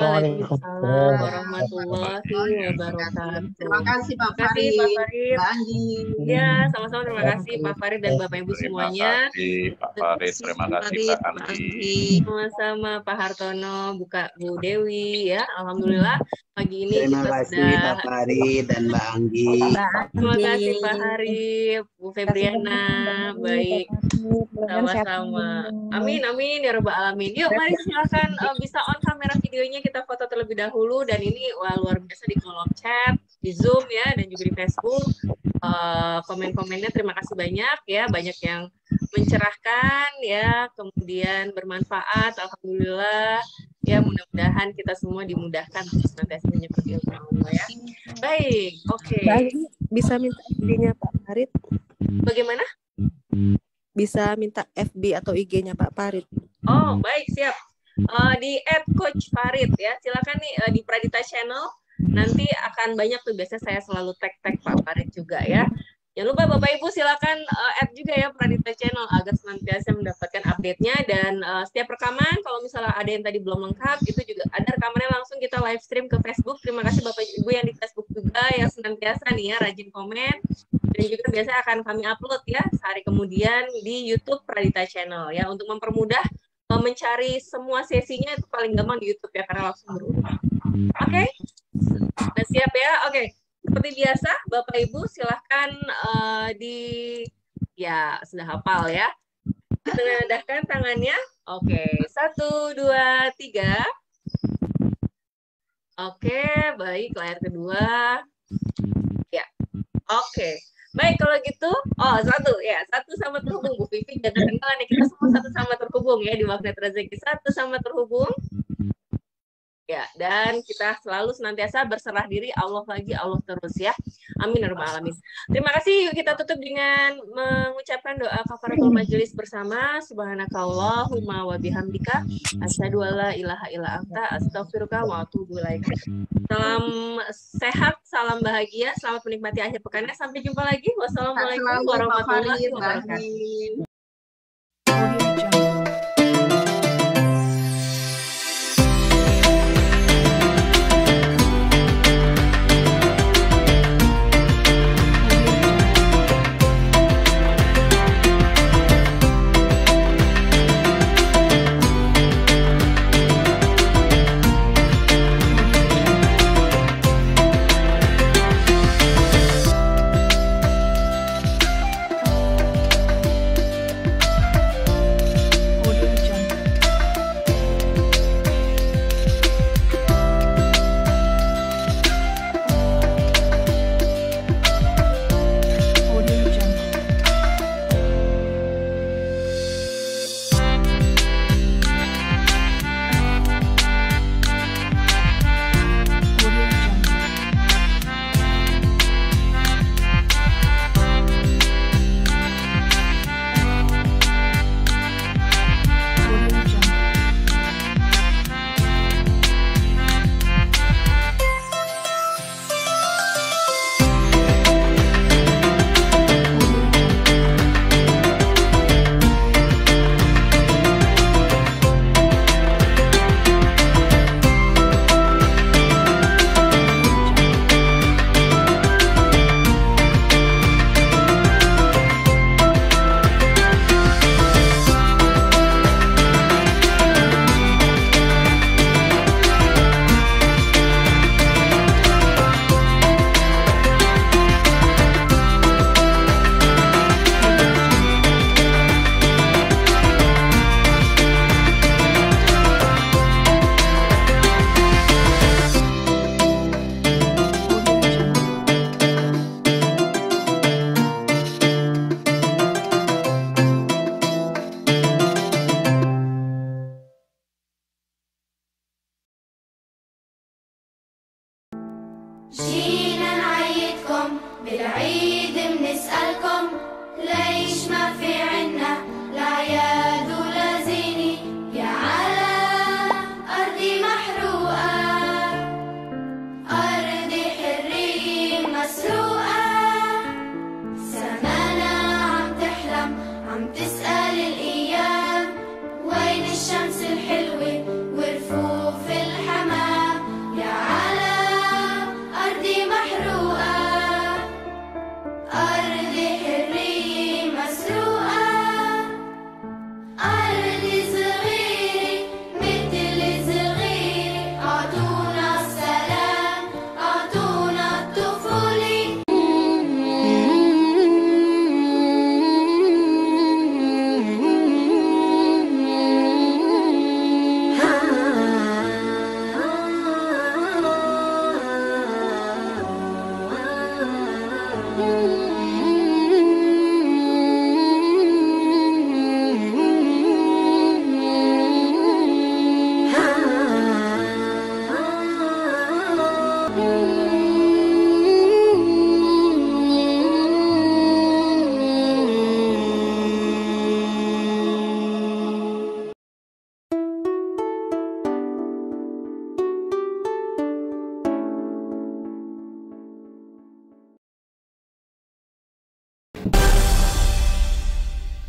Waalaikumsalam warahmatullahi wabarakatuh. Terima kasih Pak Terima kasih Farid. Pak Farid. Mbak Anggi. Ya, sama-sama terima kasih Pak Farid dan Bapak Ibu semuanya. Terima kasih Pak Farid, terima kasih Mbak Anggi. Sama-sama Pak Hartono, Bu Dewi ya. Alhamdulillah pagi ini Terima kita kasih sudah. Pak Farid dan Mbak Anggi. Terima kasih Pak Harif, Bu Febriana, baik. Sama-sama. Amin, amin ya Rabbal Alamin. Yuk, mari silakan bisa on kamera videonya, kita foto terlebih dahulu. Dan ini wah, luar biasa di kolom chat, di Zoom ya, dan juga di Facebook. Komen-komennya terima kasih banyak ya, banyak yang mencerahkan ya, kemudian bermanfaat. Alhamdulillah ya, mudah-mudahan kita semua dimudahkan untuk senantiasa menyebut ilmu Allah ya. Baik, oke. Bisa minta FB-nya Pak Farid? Bagaimana? Bisa minta FB atau IG-nya Pak Farid? Oh, baik, siap. Di @coachfarid ya, silakan nih di Pradita Channel. Nanti akan banyak tuh, biasanya saya selalu tag Pak Farid juga ya. Jangan lupa Bapak Ibu silakan add juga ya Pradita Channel agar senantiasa mendapatkan update-nya. Dan setiap rekaman kalau misalnya ada yang tadi belum lengkap, itu juga ada rekamannya, langsung kita live stream ke Facebook. Terima kasih Bapak Ibu yang di Facebook juga yang senantiasa nih ya rajin komen. Dan juga biasanya akan kami upload ya sehari kemudian di YouTube Pradita Channel ya, untuk mempermudah mencari semua sesinya. Itu paling gampang di YouTube ya, karena langsung berulang. Oke? Nah, siap ya? Oke. Seperti biasa, Bapak Ibu silahkan ya sudah hafal ya. Menengadahkan tangannya. Oke, 1, 2, 3. Oke, baik. Layar kedua. Ya, oke. Baik, kalau gitu, satu sama terhubung Bu Vivi, jangan ketinggalan ya, kita semua satu sama terhubung ya di Magnet Rezeki, satu sama terhubung. Ya, dan kita selalu senantiasa berserah diri, Allah lagi, Allah terus ya. Amin ya rabbal alamin. Terima kasih. Yuk kita tutup dengan mengucapkan doa kafaratul majelis bersama. Subhanakallahumma wa bihamdika asyhadu alla ilaha illa anta astaghfiruka wa atubu ilaik. Salam sehat, salam bahagia, selamat menikmati akhir pekannya. Sampai jumpa lagi. Wassalamualaikum warahmatullahi wabarakatuh.